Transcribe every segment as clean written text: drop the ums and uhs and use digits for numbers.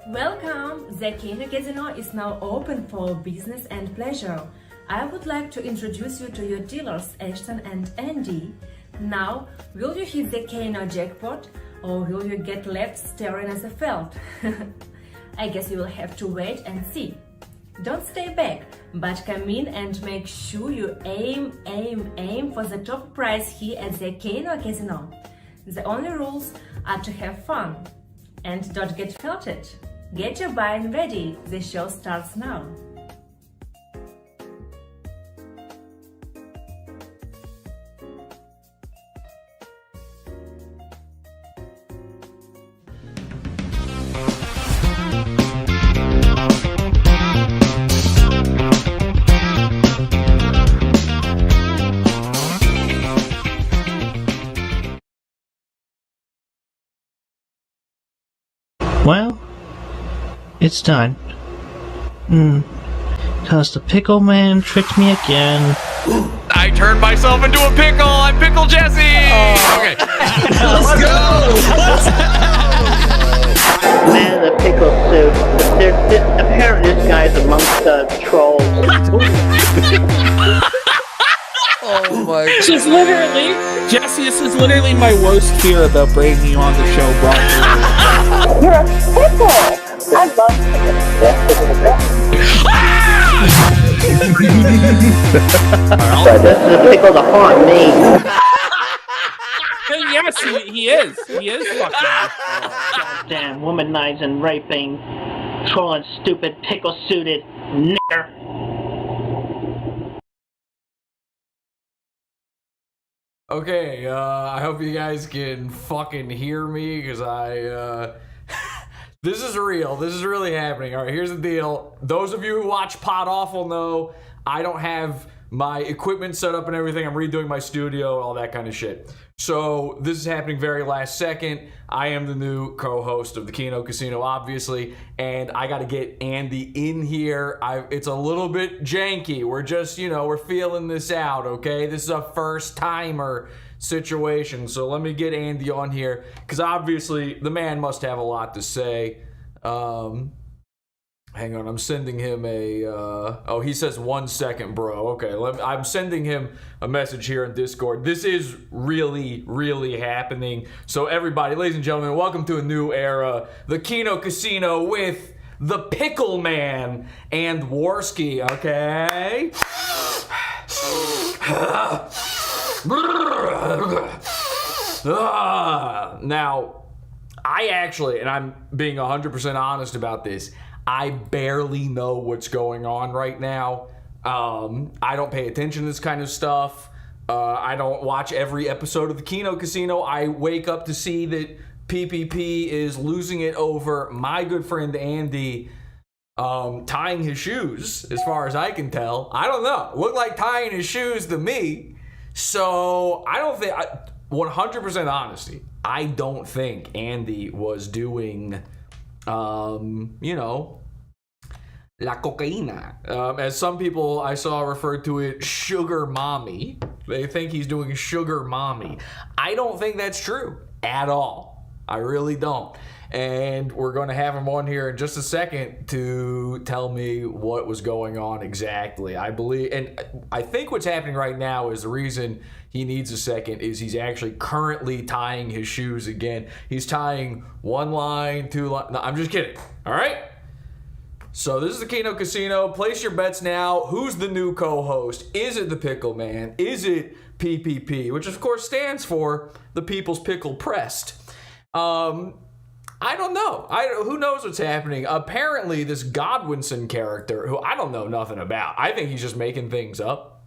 Welcome! The KINO Casino is now open for business and pleasure. I would like to introduce you to your dealers Ashton and Andy. Now, will you hit the KINO jackpot or will you get left staring at the field? I guess you will have to wait and see. Don't stay back, but come in and make sure you aim for the top prize here at the KINO Casino. The only rules are to have fun. And don't get filtered. Get your wine ready. The show starts now. Well, it's done. Cause the Pickle Man tricked me again. I turned myself into a pickle! I'm Pickle Jesse! Okay. Let's go! Man in the pickle suit. Apparently this guy's amongst the trolls. Oh my god. This is literally, Jesse, this is literally my worst fear about bringing you on the show, bro. You're a pickle! I love So this is a pickle to haunt me. Yes, he is. He is fucking. Damn, womanizing, raping, trolling, stupid, pickle-suited nigger. Okay, I hope you guys can fucking hear me, because this is real. This is really happening. All right, here's the deal. Those of you who watch Pod Awful know I don't have my equipment set up and everything. I'm redoing my studio, all that kind of shit. So this is happening very last second. I am the new co-host of the KINO Casino, obviously, and I got to get Andy in here. It's a little bit janky. We're just, we're feeling this out, okay? This is a first-timer situation, so let me get Andy on here, because obviously the man must have a lot to say. Hang on, I'm sending him oh, he says 1 second, bro. Okay, I'm sending him a message here in Discord. This is really, really happening. So everybody, ladies and gentlemen, welcome to a new era. The KINO Casino with the Pickle Man and Warski, okay? Now, I actually, and I'm being 100% honest about this, I barely know what's going on right now. I don't pay attention to this kind of stuff. I don't watch every episode of the KINO Casino. I wake up to see that PPP is losing it over my good friend Andy tying his shoes, as far as I can tell. I don't know. Looked like tying his shoes to me. So I don't think, 100% honesty, I don't think Andy was doing... la cocaína. As some people I saw refer to it, sugar mommy. They think he's doing sugar mommy. I don't think that's true at all. I really don't. And we're going to have him on here in just a second to tell me what was going on exactly. I believe, and I think what's happening right now is the reason he needs a second is he's actually currently tying his shoes again. He's tying one line, two line. No, I'm just kidding. All right. So this is the KINO Casino. Place your bets now. Who's the new co-host? Is it the Pickle Man? Is it PPP? Which of course stands for the People's Pickle Pressed. I don't know. Who knows what's happening? Apparently, this Godwinson character, who I don't know nothing about, I think he's just making things up.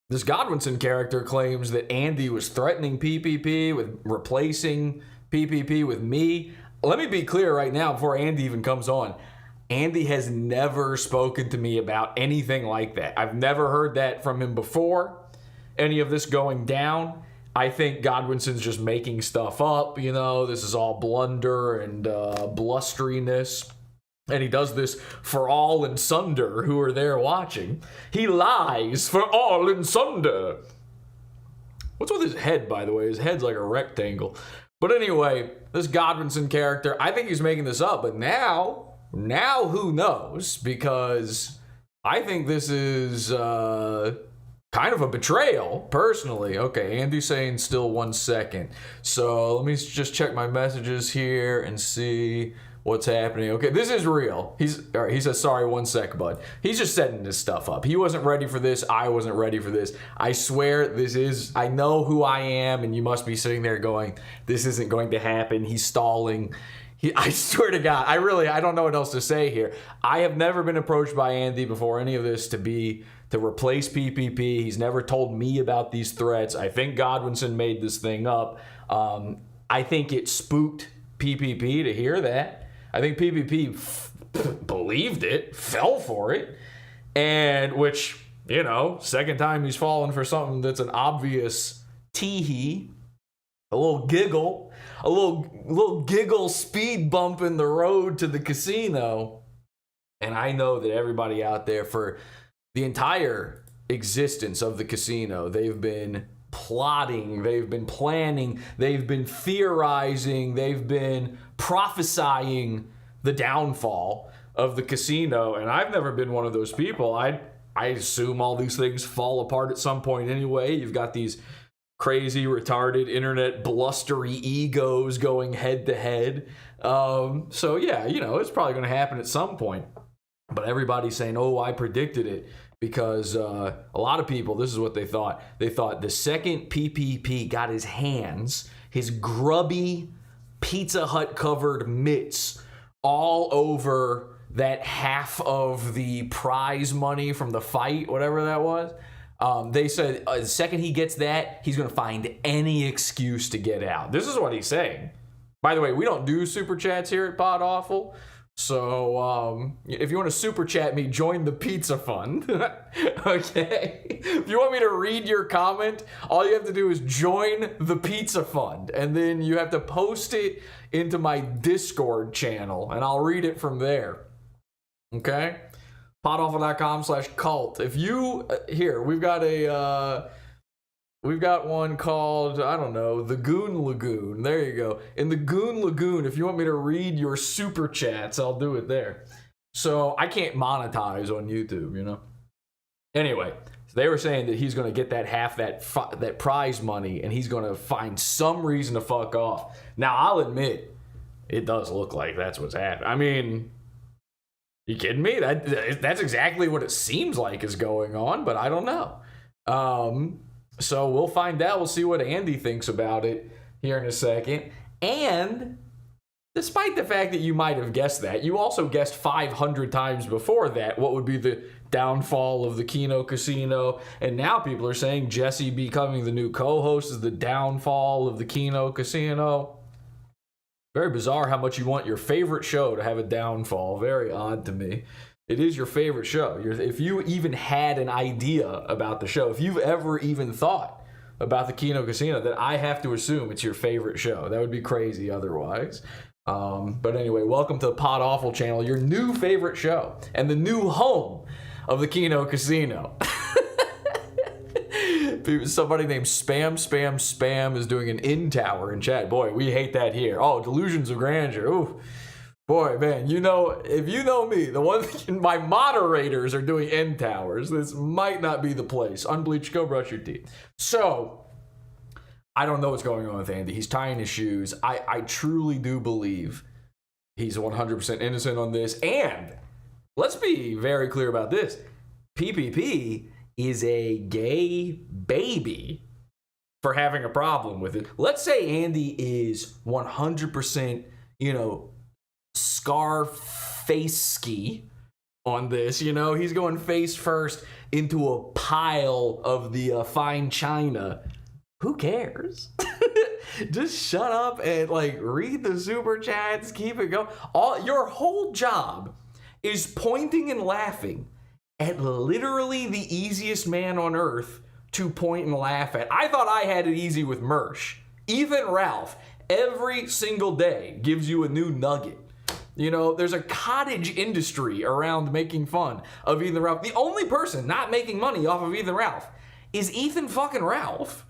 This Godwinson character claims that Andy was threatening PPP with replacing PPP with me. Let me be clear right now before Andy even comes on. Andy has never spoken to me about anything like that. I've never heard that from him before. Any of this going down. I think Godwinson's just making stuff up, this is all blunder and blusteriness. And he does this for all and sunder who are there watching. He lies for all and sunder. What's with his head, by the way? His head's like a rectangle. But anyway, this Godwinson character, I think he's making this up. But now who knows? Because I think this is... kind of a betrayal, personally. Okay, Andy's saying still 1 second. So let me just check my messages here and see what's happening. Okay, this is real. All right, he says, sorry, 1 sec, bud. He's just setting this stuff up. He wasn't ready for this. I wasn't ready for this. I swear I know who I am, and you must be sitting there going, this isn't going to happen. He's stalling. I swear to God, I don't know what else to say here. I have never been approached by Andy before any of this to replace PPP. He's never told me about these threats. I think Godwinson made this thing up. I think it spooked PPP to hear that. I think PPP believed it, fell for it, and which, second time he's fallen for something that's an obvious tee-hee, a little giggle, a little giggle speed bump in the road to the casino. And I know that everybody out there, for the entire existence of the casino, they've been plotting, they've been planning, they've been theorizing, they've been prophesying the downfall of the casino. And I've never been one of those people. I assume all these things fall apart at some point anyway. You've got these crazy, retarded, internet blustery egos going head to head. So yeah, it's probably going to happen at some point. But everybody's saying, oh, I predicted it. Because a lot of people, this is what they thought. They thought the second PPP got his grubby Pizza Hut covered mitts all over that half of the prize money from the fight, whatever that was. They said the second he gets that, he's going to find any excuse to get out. This is what he's saying. By the way, we don't do super chats here at Pod Awful. So, if you want to super chat me, join the pizza fund. Okay? If you want me to read your comment, all you have to do is join the pizza fund. And then you have to post it into my Discord channel, and I'll read it from there. Okay? podawful.com/cult. If you, here, we've got one called, I don't know, the Goon Lagoon. There you go. In the Goon Lagoon, if you want me to read your super chats, I'll do it there. So I can't monetize on YouTube, Anyway, so they were saying that he's going to get that half that prize money, and he's going to find some reason to fuck off. Now, I'll admit, it does look like that's what's happening. I mean, you kidding me? That's exactly what it seems like is going on, but I don't know. So we'll find out. We'll see what Andy thinks about it here in a second. And despite the fact that you might have guessed that, you also guessed 500 times before that what would be the downfall of the KINO casino. And now people are saying Jesse becoming the new co-host is the downfall of the KINO casino. Very bizarre how much you want your favorite show to have a downfall. Very odd to me. It is your favorite show. If you even had an idea about the show, if you've ever even thought about the KINO Casino, then I have to assume it's your favorite show. That would be crazy otherwise. But anyway, welcome to the Pod Awful channel, your new favorite show, and the new home of the KINO Casino. Somebody named Spam is doing an in tower in chat. Boy, we hate that here. Oh, delusions of grandeur. Ooh. Boy, man, if you know me, the one thing my moderators are doing end towers. This might not be the place. Unbleached, go brush your teeth. So, I don't know what's going on with Andy. He's tying his shoes. I truly do believe he's 100% innocent on this. And let's be very clear about this. PPP is a gay baby for having a problem with it. Let's say Andy is 100%, Scarface-ski on this, he's going face first into a pile of the fine china. Who cares? Just shut up and read the super chats, keep it going. Your whole job is pointing and laughing at literally the easiest man on earth to point and laugh at. I thought I had it easy with Mersh. Even Ralph, every single day gives you a new nugget. There's a cottage industry around making fun of Ethan Ralph. The only person not making money off of Ethan Ralph is Ethan fucking Ralph.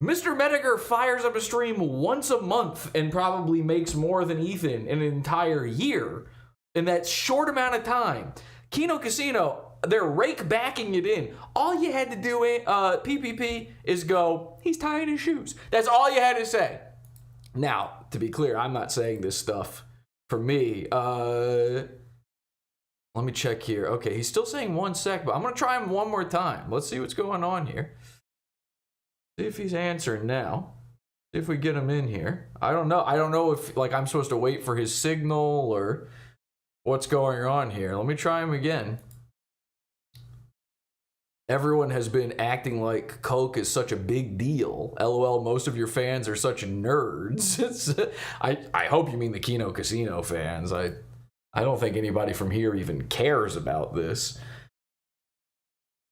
Mr. Mediger fires up a stream once a month and probably makes more than Ethan in an entire year in that short amount of time. KINO Casino, they're rake backing it in. All you had to do, PPP, is go, he's tying his shoes. That's all you had to say. Now, to be clear, I'm not saying this stuff for me. Let me check here. Okay, he's still saying 1 sec, but I'm going to try him one more time. Let's see what's going on here. See if he's answering now. See if we get him in here. I don't know if like I'm supposed to wait for his signal or what's going on here. Let me try him again. Everyone has been acting like Coke is such a big deal. LOL, most of your fans are such nerds. I hope you mean the KINO Casino fans. I don't think anybody from here even cares about this.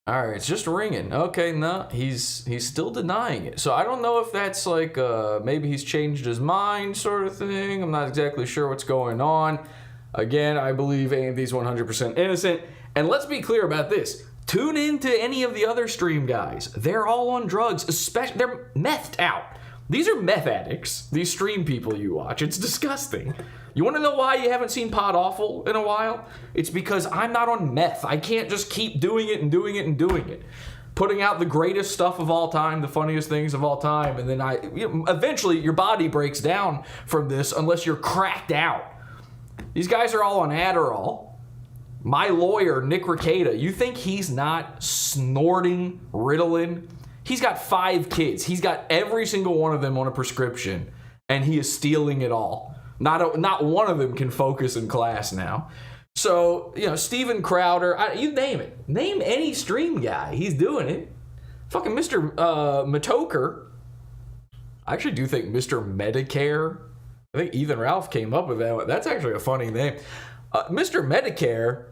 All right, it's just ringing. Okay, no, he's still denying it. So I don't know if that's like maybe he's changed his mind sort of thing. I'm not exactly sure what's going on. Again, I believe Andy's 100% innocent. And let's be clear about this. Tune in to any of the other stream guys. They're all on drugs, especially they're methed out. These are meth addicts, these stream people you watch. It's disgusting. You want to know why you haven't seen Pod Awful in a while? It's because I'm not on meth. I can't just keep doing it and doing it and doing it. Putting out the greatest stuff of all time, the funniest things of all time, and then eventually your body breaks down from this unless you're cracked out. These guys are all on Adderall. My lawyer, Nick Rekieta, you think he's not snorting Ritalin? He's got 5 kids. He's got every single one of them on a prescription, and he is stealing it all. Not one of them can focus in class now. So, Steven Crowder, you name it. Name any stream guy. He's doing it. Fucking Mr. Matoker. I actually do think Mr. Medicare. I think Ethan Ralph came up with that. That's actually a funny name. Mr. Medicare,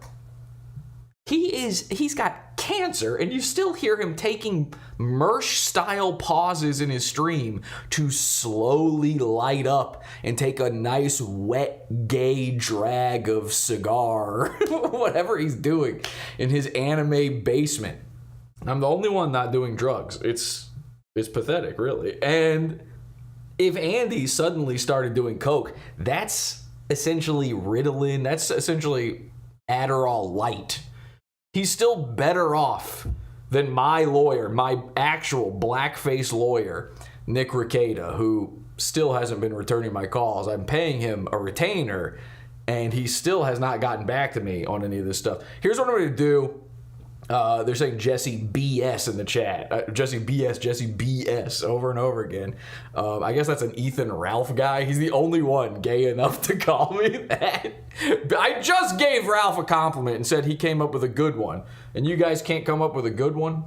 he's got cancer, and you still hear him taking Mersh-style pauses in his stream to slowly light up and take a nice wet gay drag of cigar, whatever he's doing in his anime basement. I'm the only one not doing drugs. It's pathetic, really. And if Andy suddenly started doing coke, that's essentially Ritalin. That's essentially Adderall light. He's still better off than my lawyer, my actual blackface lawyer, Nick Rekieta, who still hasn't been returning my calls. I'm paying him a retainer, and he still has not gotten back to me on any of this stuff. Here's what I'm going to do. They're saying Jesse BS in the chat. Jesse BS over and over again. I guess that's an Ethan Ralph guy. He's the only one gay enough to call me that. I just gave Ralph a compliment and said he came up with a good one. And you guys can't come up with a good one?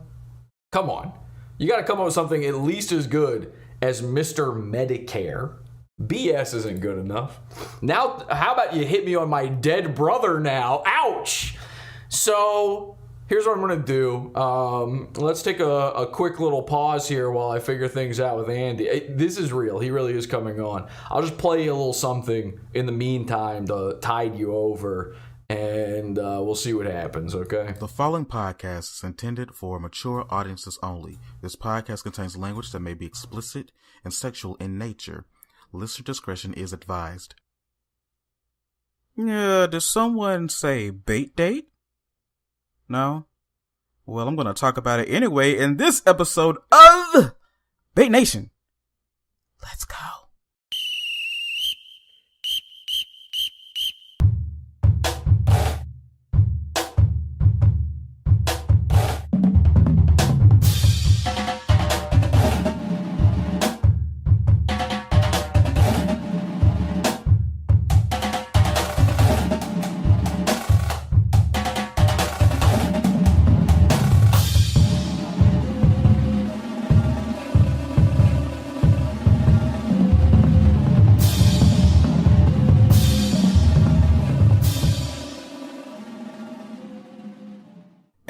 Come on. You got to come up with something at least as good as Mr. Medicare. BS isn't good enough. Now, how about you hit me on my dead brother now? Ouch! So here's what I'm going to do. Let's take a quick little pause here while I figure things out with Andy. This is real. He really is coming on. I'll just play you a little something in the meantime to tide you over, and we'll see what happens, okay? The following podcast is intended for mature audiences only. This podcast contains language that may be explicit and sexual in nature. Listener discretion is advised. Yeah, did someone say bait date? No? Well, I'm going to talk about it anyway in this episode of Bait Nation. Let's go.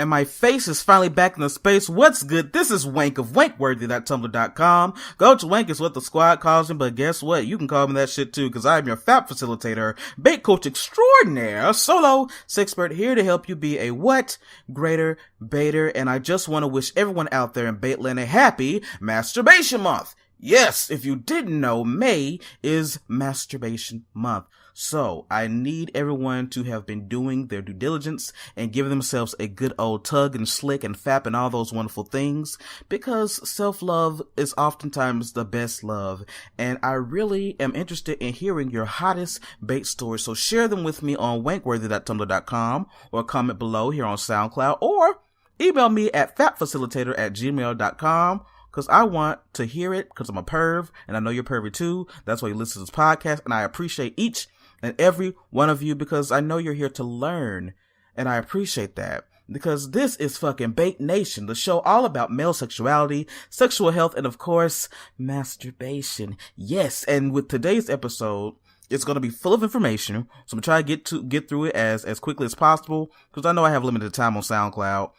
And my face is finally back in the space. What's good? This is Wank of Wankworthy.tumblr.com. Go to Wank is what the squad calls him, but guess what? You can call me that shit too, because I'm your FAP facilitator, bait coach extraordinaire, solo sexpert, here to help you be a what? Greater baiter. And I just want to wish everyone out there in Baitland a happy Masturbation Month. Yes, if you didn't know, May is Masturbation Month. So I need everyone to have been doing their due diligence and giving themselves a good old tug and slick and fap and all those wonderful things, because self-love is oftentimes the best love. And I really am interested in hearing your hottest bait stories. So share them with me on wankworthy.tumblr.com, or comment below here on SoundCloud, or email me at fatfacilitator@gmail.com, because I want to hear it, because I'm a perv, and I know you're pervy too. That's why you listen to this podcast, and I appreciate each and every one of you, because I know you're here to learn, and I appreciate that. Because this is fucking Bait Nation, the show all about male sexuality, sexual health, and of course, masturbation. Yes, and with today's episode, it's going to be full of information, so I'm going to try to get through it as quickly as possible, because I know I have limited time on SoundCloud.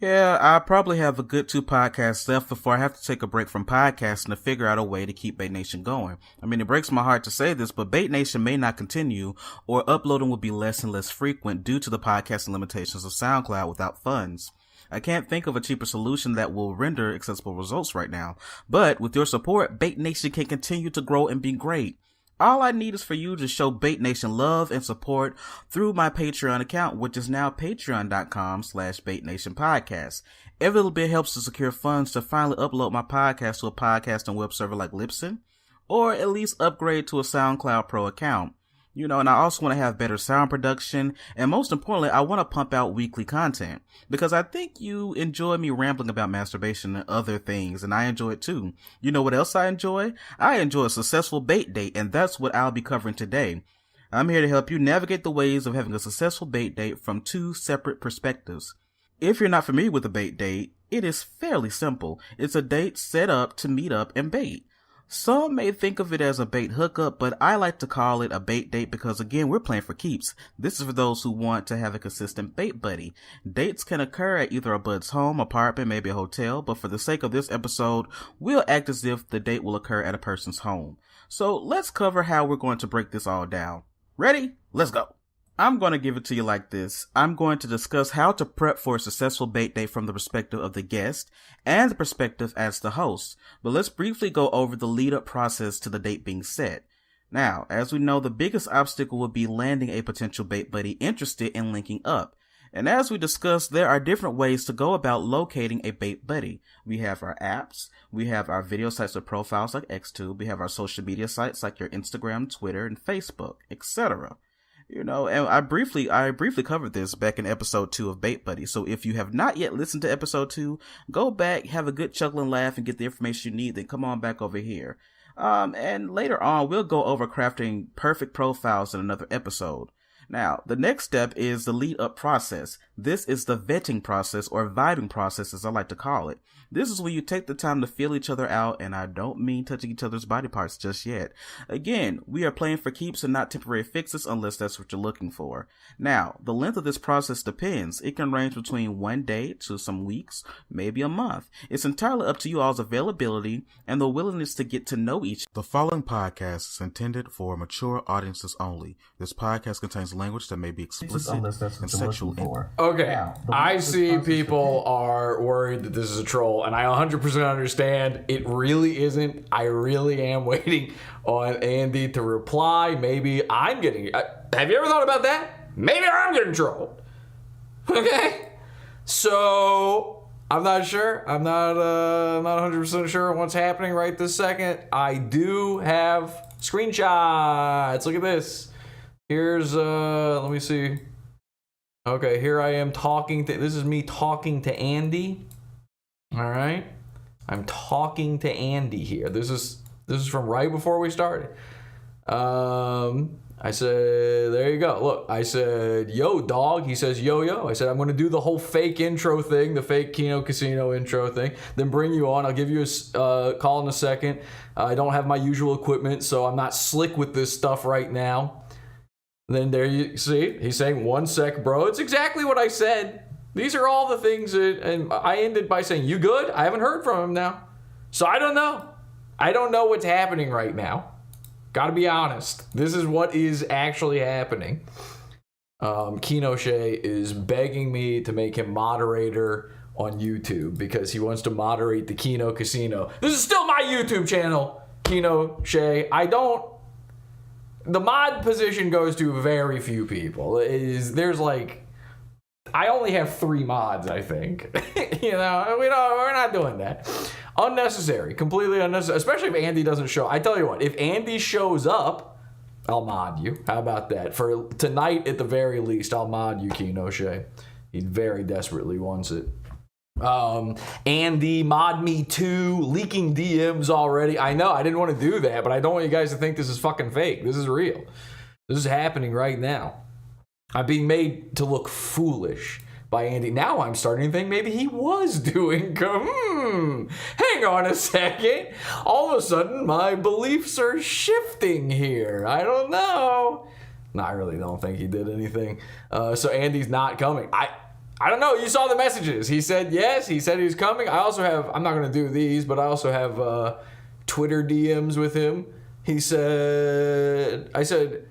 Yeah, I probably have a good 2 podcasts left before I have to take a break from podcasting to figure out a way to keep Bait Nation going. I mean, it breaks my heart to say this, but Bait Nation may not continue, or uploading will be less and less frequent due to the podcasting limitations of SoundCloud without funds. I can't think of a cheaper solution that will render accessible results right now, but with your support, Bait Nation can continue to grow and be great. All I need is for you to show Bait Nation love and support through my Patreon account, which is now patreon.com/BaitNationPodcast. Every little bit helps to secure funds to finally upload my podcast to a podcasting web server like Libsyn, or at least upgrade to a SoundCloud Pro account. You know, and I also want to have better sound production, and most importantly, I want to pump out weekly content, because I think you enjoy me rambling about masturbation and other things, and I enjoy it too. You know what else I enjoy? I enjoy a successful bait date, and that's what I'll be covering today. I'm here to help you navigate the ways of having a successful bait date from 2 separate perspectives. If you're not familiar with a bait date, it is fairly simple. It's a date set up to meet up and bait. Some may think of it as a bait hookup, but I like to call it a bait date because, again, we're playing for keeps. This is for those who want to have a consistent bait buddy. Dates can occur at either a bud's home, apartment, maybe a hotel, but for the sake of this episode, we'll act as if the date will occur at a person's home. So let's cover how we're going to break this all down. Ready? Let's go. I'm going to give it to you like this. I'm going to discuss how to prep for a successful bait date from the perspective of the guest and the perspective as the host. But let's briefly go over the lead-up process to the date being set. Now, as we know, the biggest obstacle would be landing a potential bait buddy interested in linking up. And as we discussed, there are different ways to go about locating a bait buddy. We have our apps, we have our video sites or profiles like Xtube, we have our social media sites like your Instagram, Twitter, and Facebook, etc. You know, and I briefly covered this back in episode 2 of Bait Buddy. So if you have not yet listened to episode 2, go back, have a good chuckle and laugh, and get the information you need. Then come on back over here. And later on, we'll go over crafting perfect profiles in another episode. Now, the next step is the lead up process. This is the vetting process, or vibing process as I like to call it. This is where you take the time to feel each other out, and I don't mean touching each other's body parts just yet. Again, we are playing for keeps and not temporary fixes unless that's what you're looking for. Now, the length of this process depends. It can range between 1 day to some weeks, maybe a month. It's entirely up to you all's availability and the willingness to get to know each other. The following podcast is intended for mature audiences only. This podcast contains language that may be explicit and sexual. Okay, I see people are worried that this is a troll, and I 100% understand. It really isn't. I really am waiting on Andy to reply. Maybe I'm getting... have you ever thought about that? Maybe I'm getting trolled. Okay? So, I'm not sure. I'm not 100% sure what's happening right this second. I do have screenshots. Look at this. Here's, let me see. Okay, here I am talking to, this is me talking to Andy. All right. I'm talking to Andy here. This is from right before we started. I said, there you go. Look, I said, yo, dog. He says, yo, yo. I said, I'm going to do the whole fake intro thing, the fake KINO Casino intro thing, then bring you on. I'll give you a call in a second. I don't have my usual equipment, so I'm not slick with this stuff right now. Then there you see, he's saying 1 sec, bro. It's exactly what I said. These are all the things that, and I ended by saying, you good? I haven't heard from him now. So I don't know. I don't know what's happening right now. Gotta be honest. This is what is actually happening. KINO Shay is begging me to make him moderator on YouTube because he wants to moderate the KINO Casino. This is still my YouTube channel, KINO Shay. I don't the mod position goes to very few people. There's like, I only have 3 mods, I think. We're not doing that. Unnecessary, completely unnecessary, especially if Andy doesn't show. I tell you what, if Andy shows up, I'll mod you. How about that? For tonight, at the very least, I'll mod you, KINO. He very desperately wants it. Andy, mod me too. Leaking DMs already. I know, I didn't want to do that, but I don't want you guys to think this is fucking fake. This is real. This is happening right now. I'm being made to look foolish by Andy. Now I'm starting to think maybe he was doing, hang on a second. All of a sudden, my beliefs are shifting here. I don't know. No, I really don't think he did anything. So Andy's not coming. I don't know. You saw the messages. He said yes. He said he's coming. I also have, I'm not going to do these, but I also have Twitter DMs with him. I said,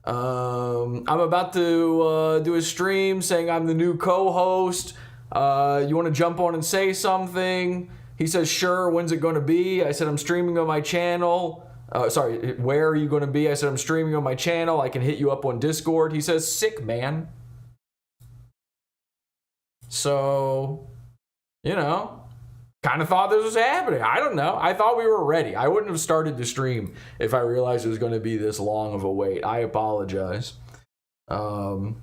I'm about to do a stream saying I'm the new co-host. You want to jump on and say something? He says, sure. When's it going to be? I said, I'm streaming on my channel. Where are you going to be? I said, I'm streaming on my channel. I can hit you up on Discord. He says, sick, man. So, kind of thought this was happening. I don't know. I thought we were ready. I wouldn't have started the stream if I realized it was going to be this long of a wait. I apologize. Yeah,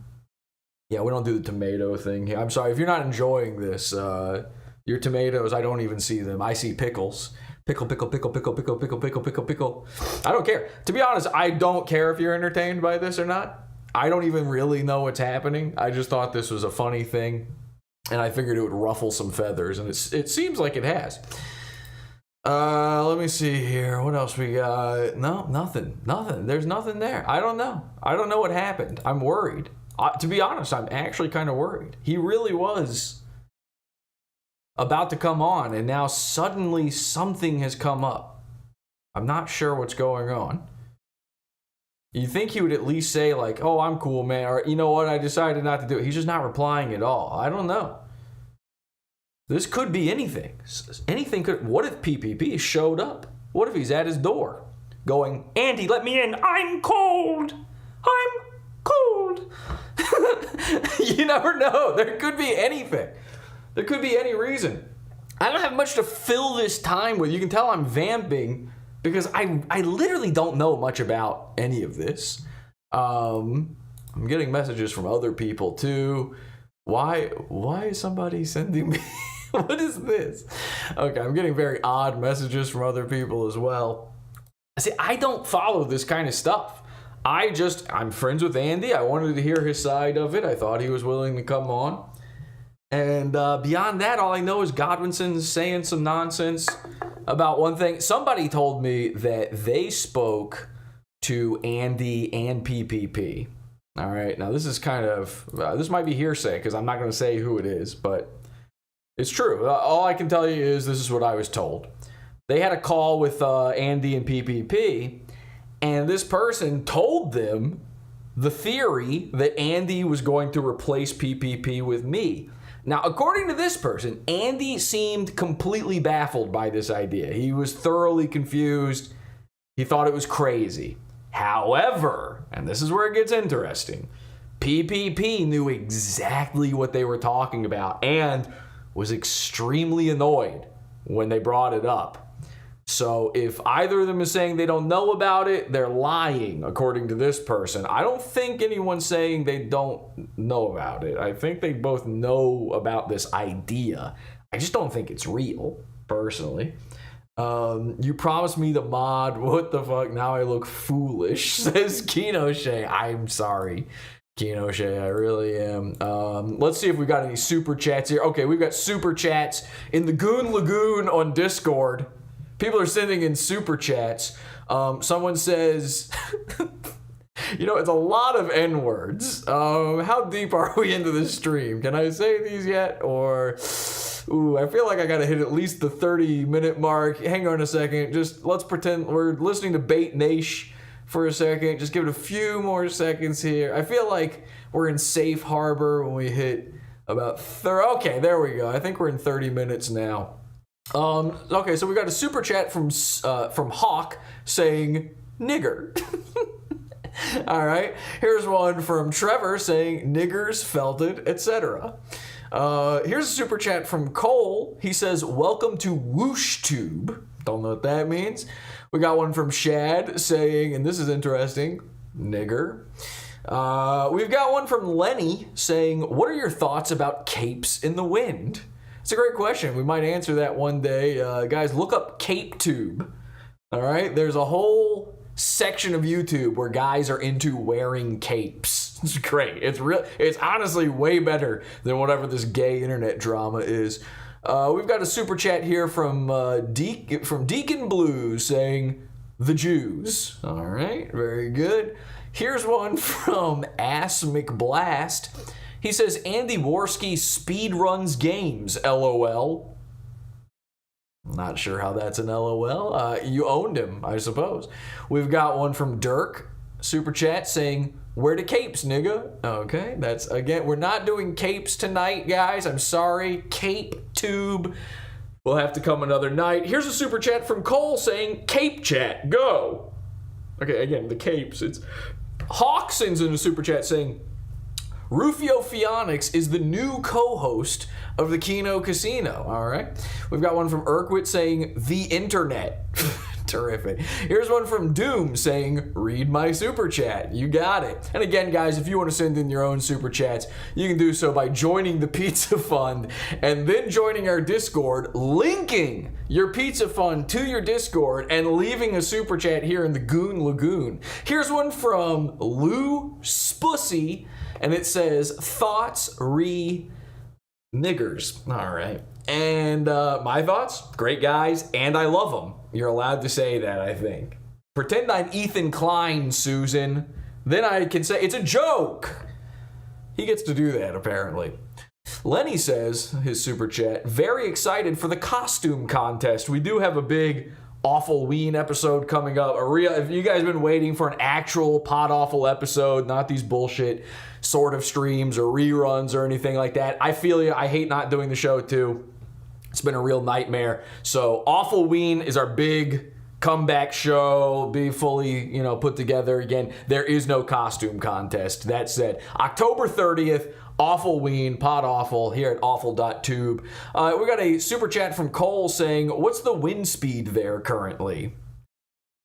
we don't do the tomato thing here. I'm sorry. If you're not enjoying this, your tomatoes, I don't even see them. I see pickles. Pickle, pickle, pickle, pickle, pickle, pickle, pickle, pickle, pickle. I don't care. To be honest, I don't care if you're entertained by this or not. I don't even really know what's happening. I just thought this was a funny thing. And I figured it would ruffle some feathers, and it seems like it has. Let me see here. What else we got? No, nothing. There's nothing there. I don't know. I don't know what happened. I'm worried. To be honest, I'm actually kind of worried. He really was about to come on, and now suddenly something has come up. I'm not sure what's going on. You think he would at least say, like, oh, I'm cool, man, or you know what, I decided not to do it. He's just not replying at all. I don't know. This could be anything. Anything could. What if PPP showed up? What if he's at his door going, Andy, let me in. I'm cold. I'm cold. You never know. There could be anything. There could be any reason. I don't have much to fill this time with. You can tell I'm vamping because I literally don't know much about any of this. I'm getting messages from other people too. Why is somebody sending me? What is this? Okay, I'm getting very odd messages from other people as well. See, I don't follow this kind of stuff. I'm friends with Andy. I wanted to hear his side of it. I thought he was willing to come on. And beyond that, all I know is Godwinson's saying some nonsense about one thing. Somebody told me that they spoke to Andy and PPP. All right, now this is kind of, this might be hearsay because I'm not going to say who it is, but it's true. All I can tell you is this is what I was told. They had a call with Andy and PPP, and this person told them the theory that Andy was going to replace PPP with me. Now, according to this person, Andy seemed completely baffled by this idea. He was thoroughly confused. He thought it was crazy. However, and this is where it gets interesting, PPP knew exactly what they were talking about and was extremely annoyed when they brought it up. So if either of them is saying they don't know about it, they're lying, according to this person. I don't think anyone's saying they don't know about it. I think they both know about this idea. I just don't think it's real, personally. You promised me the mod. What the fuck? Now I look foolish, says KINO. I'm sorry, KINO. I really am. Let's see if we got any super chats here. Okay, we've got super chats in the Goon Lagoon on Discord. People are sending in super chats. Someone says, it's a lot of N-words. How deep are we into this stream? Can I say these yet? Or, I feel like I gotta hit at least the 30-minute mark. Hang on a second. Just let's pretend we're listening to Bait Nash for a second. Just give it a few more seconds here. I feel like we're in safe harbor when we hit about 30. Okay, there we go. I think we're in 30 minutes now. Okay, so we got a super chat from Hawk saying nigger. All right. Here's one from Trevor saying niggers, felted, etc. Here's a super chat from Cole. He says, welcome to WhooshTube. Don't know what that means. We got one from Shad saying, and this is interesting, nigger. We've got one from Lenny saying, what are your thoughts about capes in the wind? It's a great question. We might answer that one day. Guys, look up Cape Tube. All right? There's a whole section of YouTube where guys are into wearing capes. It's great. It's honestly way better than whatever this gay internet drama is. We've got a super chat here from Deacon Blues saying, the Jews. All right, very good. Here's one from Ass McBlast. He says, Andy Warski speed runs games, LOL. Not sure how that's an LOL. You owned him, I suppose. We've got one from Dirk, super chat, saying, where the capes, nigga? Okay, that's, again, we're not doing capes tonight, guys. I'm sorry. Cape Tube will have to come another night. Here's a super chat from Cole saying, Cape Chat, go. Okay, again, the capes. It's Hawk sends in a super chat saying, Rufio Phoenix is the new co-host of the KINO Casino. All right. We've got one from Urquit saying, the internet. Terrific. Here's one from Doom saying, read my super chat. You got it. And again, guys, if you want to send in your own super chats, you can do so by joining the Pizza Fund and then joining our Discord, linking your Pizza Fund to your Discord and leaving a super chat here in the Goon Lagoon. Here's one from Lou Spussy, and it says, thoughts niggers. All right. And my thoughts, great guys, and I love them. You're allowed to say that, I think. Pretend I'm Ethan Klein, Susan. Then I can say it's a joke. He gets to do that, apparently. Lenny says, his super chat, very excited for the costume contest. We do have a big Awful Ween episode coming up. If you guys have been waiting for an actual Pod Awful episode, not these bullshit sort of streams or reruns or anything like that, I feel you. I hate not doing the show too. It's been a real nightmare. So Awful Ween is our big comeback show, be fully, put together again. There is no costume contest. That said, October 30th, Awful Ween, Pod Awful, here at awful.tube. We got a super chat from Cole saying, what's the wind speed there currently?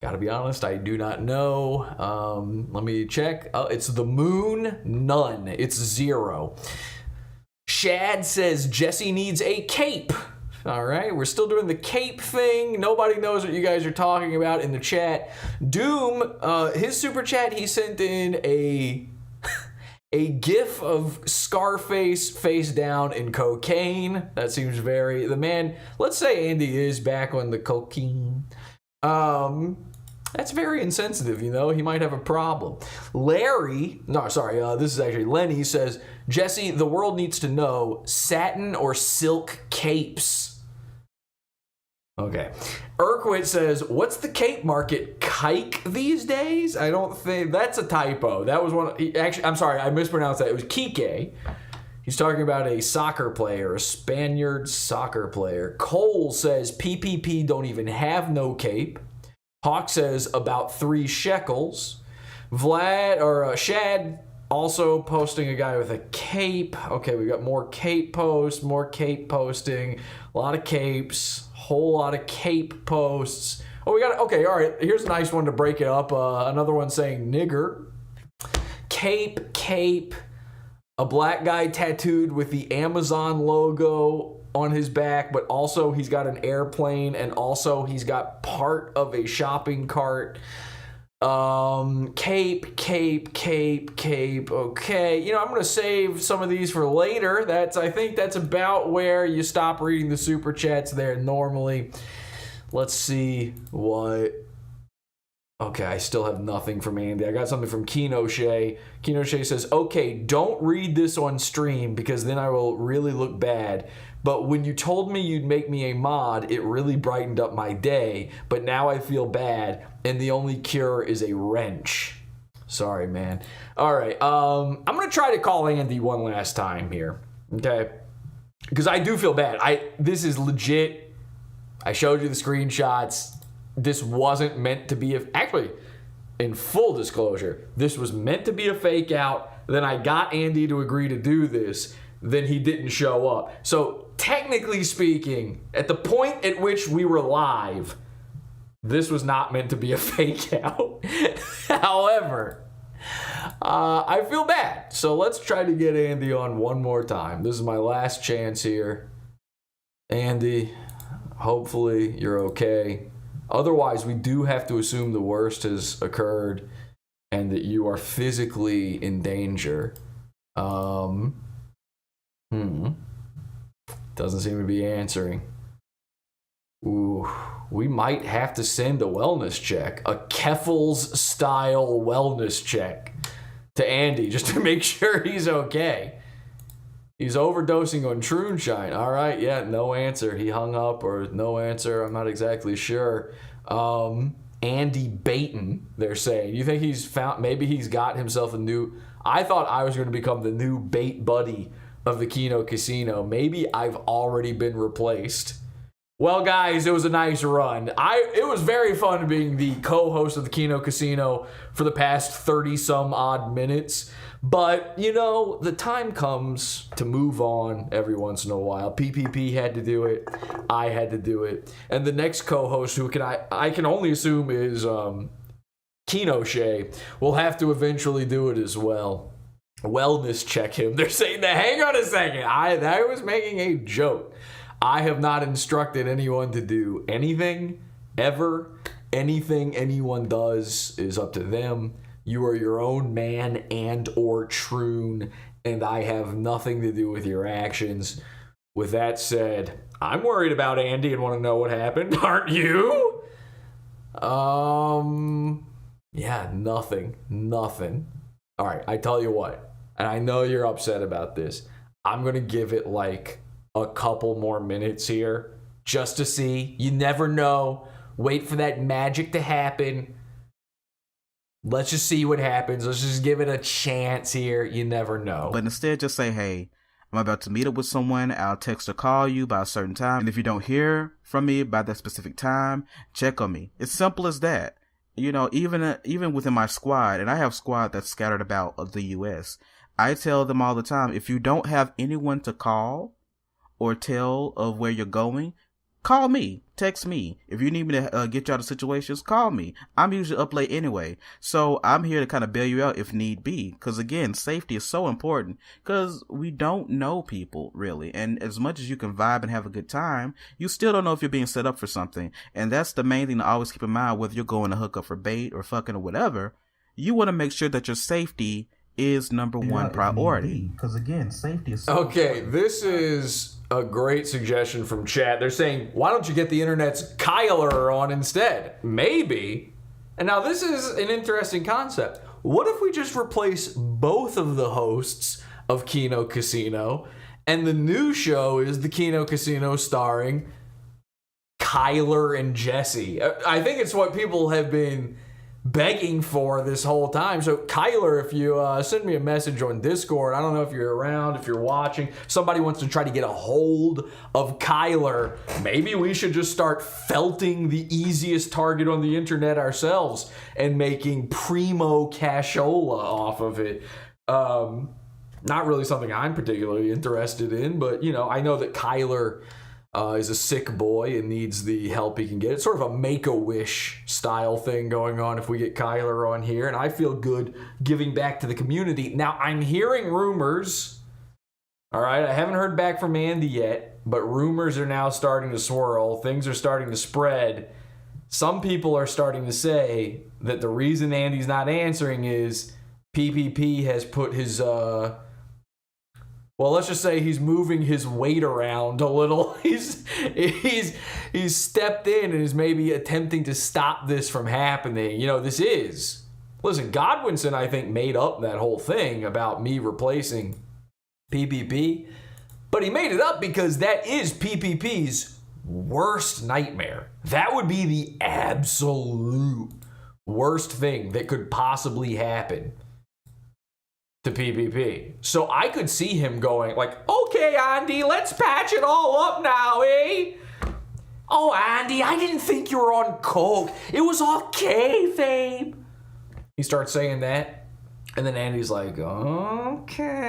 Gotta be honest, I do not know. Let me check. It's the moon, none. It's 0. Shad says Jesse needs a cape. All right, we're still doing the cape thing. Nobody knows what you guys are talking about in the chat. Doom, his super chat, he sent in a gif of Scarface face down in cocaine. That seems the man, let's say Andy is back on the cocaine. That's very insensitive, he might have a problem. This is actually Lenny says, Jesse, the world needs to know satin or silk capes. Okay. Urquit says, what's the cape market kike these days? I don't think that's a typo. That was I'm sorry, I mispronounced that. It was Kike. He's talking about a soccer player, a Spaniard soccer player. Cole says PPP don't even have no cape. Hawk says about 3 shekels. Shad also posting a guy with a cape. Okay, we got more cape posts, more cape posting, a lot of capes, whole lot of cape posts. All right, here's a nice one to break it up. Another one saying nigger. Cape, a black guy tattooed with the Amazon logo on his back, but also he's got an airplane and also he's got part of a shopping cart. Cape. Okay. I'm going to save some of these for later. I think that's about where you stop reading the super chats there normally. Let's see what. Okay, I still have nothing from Andy. I got something from Kino Shay. Kino Shay says, okay, don't read this on stream because then I will really look bad. But when you told me you'd make me a mod, it really brightened up my day. But now I feel bad, and the only cure is a wrench. Sorry, man. All right, I'm going to try to call Andy one last time here, okay? Because I do feel bad. This is legit. I showed you the screenshots. This wasn't meant to be. Actually, in full disclosure, this was meant to be a fake out. Then I got Andy to agree to do this. Then he didn't show up. So technically speaking, at the point at which we were live, this was not meant to be a fake out. However, I feel bad. So let's try to get Andy on one more time. This is my last chance here. Andy, hopefully you're okay. Otherwise, we do have to assume the worst has occurred and that you are physically in danger. Doesn't seem to be answering. Ooh, we might have to send a wellness check, a Keffels style wellness check to Andy just to make sure he's okay. He's overdosing on Troonshine. All right, yeah, no answer. He hung up or no answer. I'm not exactly sure. Andy Baton, they're saying. You think he's found, maybe he's got himself a new, I thought I was going to become the new bait buddy of the KINO Casino. Maybe I've already been replaced. Well, guys, it was a nice run. It was very fun being the co-host of the KINO Casino for the past 30-some odd minutes. But, you know, the time comes to move on every once in a while. PPP had to do it. I had to do it. And the next co-host, who I can only assume is Kino Shay, will have to eventually do it as well. Wellness check him. They're saying that, hang on a second. I was making a joke. I have not instructed anyone to do anything, ever. Anything anyone does is up to them. You are your own man and or troon, and I have nothing to do with your actions. With that said, I'm worried about Andy and want to know what happened. Aren't you? Yeah, nothing. All right, I tell you what, and I know you're upset about this. I'm going to give it like a couple more minutes here just to see. You never know. Wait for that magic to happen. Let's just see what happens. Let's just give it a chance here. You never know. But instead, just say, hey, I'm about to meet up with someone. I'll text or call you by a certain time. And if you don't hear from me by that specific time, check on me. It's simple as that. You know, even within my squad, and I have squad that's scattered about the U.S., I tell them all the time, if you don't have anyone to call or tell of where you're going, call me, text me. If you need me to get you out of situations, call me. I'm usually up late anyway. So I'm here to kind of bail you out if need be. Because again, safety is so important because we don't know people really. And as much as you can vibe and have a good time, you still don't know if you're being set up for something. And that's the main thing to always keep in mind, whether you're going to hook up for bait or fucking or whatever. You want to make sure that your safety is number one priority. Because again, safety is so important. This is a great suggestion from chat. They're saying, why don't you get the internet's Kyler on instead? Maybe. And now this is an interesting concept. What if we just replace both of the hosts of KINO Casino and the new show is the KINO Casino starring Kyler and Jesse? I think it's what people have been begging for this whole time. So Kyler, if you send me a message on Discord, I don't know if you're around, if you're watching, somebody wants to try to get a hold of Kyler, maybe we should just start felting the easiest target on the internet ourselves and making primo cashola off of it. Not really something I'm particularly interested in, but you know, I know that Kyler is a sick boy and needs the help he can get. It's sort of a Make-A-Wish style thing going on if we get Kyler on here, and I feel good giving back to the community. Now, I'm hearing rumors, all right? I haven't heard back from Andy yet, but rumors are now starting to swirl. Things are starting to spread. Some people are starting to say that the reason Andy's not answering is PPP has put his well, let's just say he's moving his weight around a little. He's stepped in and is maybe attempting to stop this from happening. You know, listen, Godwinson, I think, made up that whole thing about me replacing PPP. But he made it up because that is PPP's worst nightmare. That would be the absolute worst thing that could possibly happen to PPP. So I could see him going like, okay, Andy, let's patch it all up now, eh? Oh, Andy, I didn't think you were on coke. It was all kayfabe. He starts saying that. And then Andy's like, okay.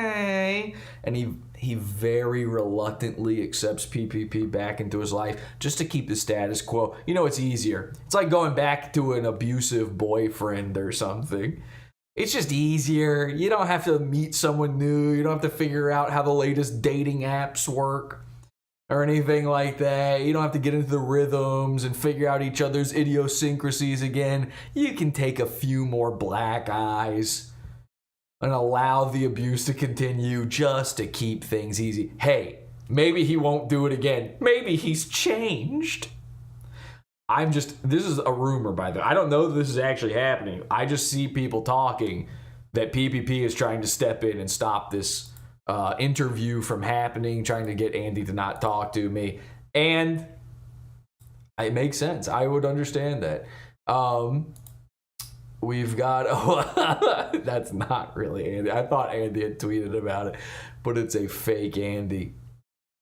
And he very reluctantly accepts PPP back into his life just to keep the status quo. You know, it's easier. It's like going back to an abusive boyfriend or something. It's just easier. You don't have to meet someone new. You don't have to figure out how the latest dating apps work or anything like that. You don't have to get into the rhythms and figure out each other's idiosyncrasies again. You can take a few more black eyes and allow the abuse to continue just to keep things easy. Hey, maybe he won't do it again. Maybe he's changed. This is a rumor, by the way. I don't know that this is actually happening. I just see people talking that PPP is trying to step in and stop this interview from happening, trying to get Andy to not talk to me. And it makes sense. I would understand that. We've got, that's not really Andy. I thought Andy had tweeted about it, but it's a fake Andy.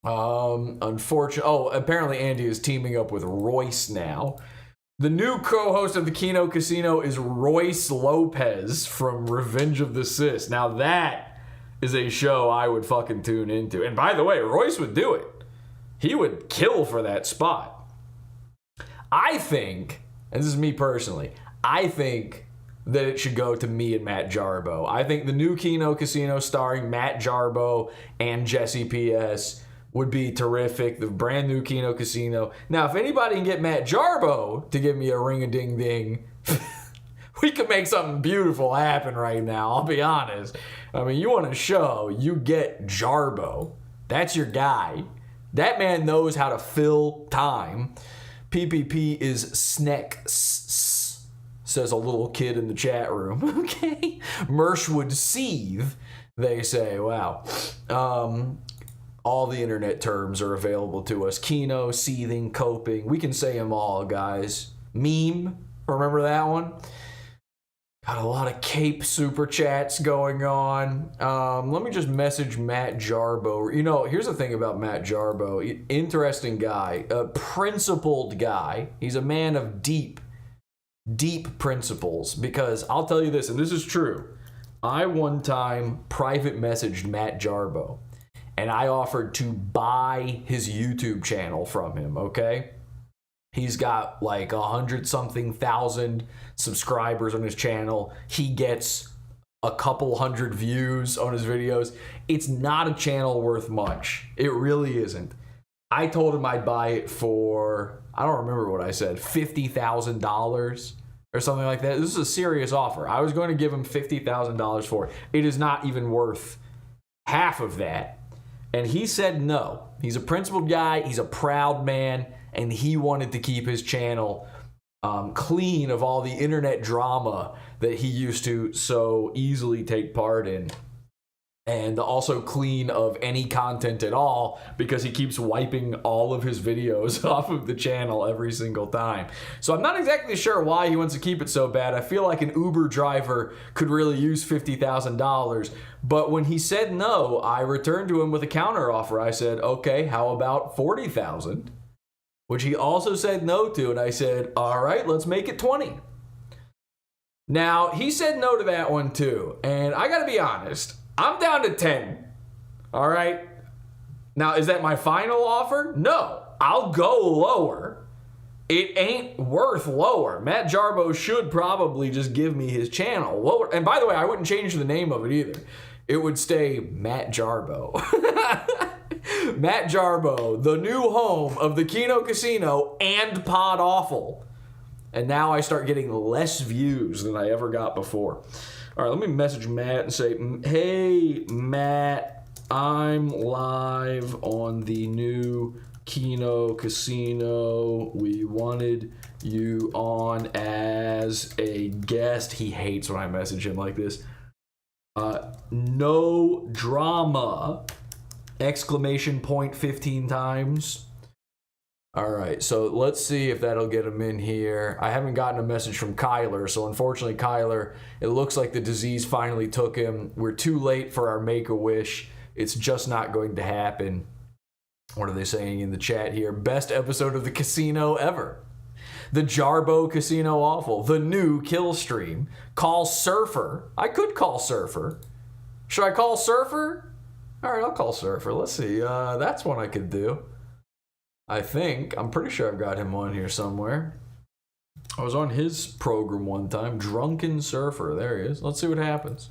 Apparently Andy is teaming up with Royce now. The new co-host of the KINO Casino is Royce Lopez from Revenge of the Sis. Now that is a show I would fucking tune into. And by the way, Royce would do it. He would kill for that spot. I think, and this is me personally, I think that it should go to me and Matt Jarbo. I think the new KINO Casino starring Matt Jarbo and Jesse P.S. would be terrific. The brand new KINO Casino. Now, if anybody can get Matt Jarbo to give me a ring-a-ding-ding, we could make something beautiful happen right now, I'll be honest. I mean, you want a show, you get Jarbo. That's your guy. That man knows how to fill time. PPP is Sneck, says a little kid in the chat room. Okay. Mersh would seethe, they say. Wow. All the internet terms are available to us. Kino, seething, coping. We can say them all, guys. Meme. Remember that one? Got a lot of Cape super chats going on. Let me just message Matt Jarbo. You know, here's the thing about Matt Jarbo. Interesting guy. A principled guy. He's a man of deep principles, because I'll tell you this, and this is true. I one time private messaged Matt Jarbo and I offered to buy his YouTube channel from him, okay? He's got like 100-something thousand subscribers on his channel. He gets a couple hundred views on his videos. It's not a channel worth much. It really isn't. I told him I'd buy it for, I don't remember what I said, $50,000 or something like that. This is a serious offer. I was going to give him $50,000 for it. It is not even worth half of that. And he said no. He's a principled guy. He's a proud man. And he wanted to keep his channel clean of all the internet drama that he used to so easily take part in. And also clean of any content at all, because he keeps wiping all of his videos off of the channel every single time. So I'm not exactly sure why he wants to keep it so bad. I feel like an Uber driver could really use $50,000. But when he said no, I returned to him with a counter offer. I said, okay, how about $40,000? Which he also said no to. And I said, all right, let's make it 20. Now, he said no to that one too. And I gotta be honest, I'm down to 10. All right. Now, is that my final offer? No, I'll go lower. It ain't worth lower. Matt Jarbo should probably just give me his channel. Lower. And by the way, I wouldn't change the name of it either. It would stay Matt Jarbo. Matt Jarbo, the new home of the KINO Casino and Pod Awful. And now I start getting less views than I ever got before. All right, let me message Matt and say, hey, Matt, I'm live on the new KINO Casino. We wanted you on as a guest. He hates when I message him like this. No drama! Exclamation point 15 times. All right, so let's see if that'll get him in here. I haven't gotten a message from Kyler, so unfortunately, Kyler, it looks like the disease finally took him. We're too late for our Make-A-Wish. It's just not going to happen. What are they saying in the chat here? Best episode of the casino ever. The Jarbo Casino Awful. The new Kill Stream. Call Surfer. I could call Surfer. Should I call Surfer? All right, I'll call Surfer. Let's see. That's one I could do. I think. I'm pretty sure I've got him on here somewhere. I was on his program one time. Drunken Surfer. There he is. Let's see what happens.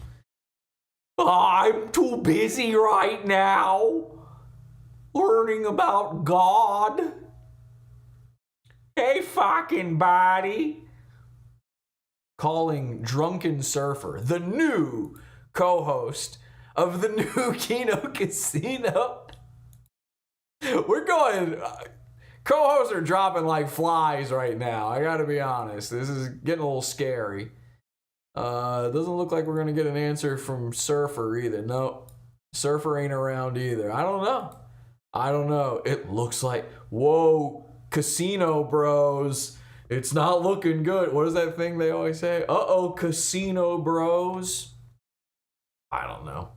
I'm too busy right now learning about God. Hey, fucking buddy. Calling Drunken Surfer, the new co-host of the new KINO Casino. We're going... Co-hosts are dropping like flies right now. I gotta be honest. This is getting a little scary. Doesn't look like we're gonna get an answer from Surfer either. No, Surfer ain't around either. I don't know. It looks like, whoa, Casino Bros. It's not looking good. What is that thing they always say? Uh-oh, Casino Bros. I don't know.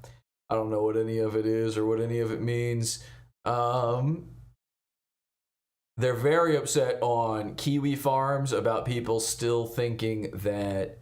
I don't know what any of it is or what any of it means. They're very upset on Kiwi Farms about people still thinking that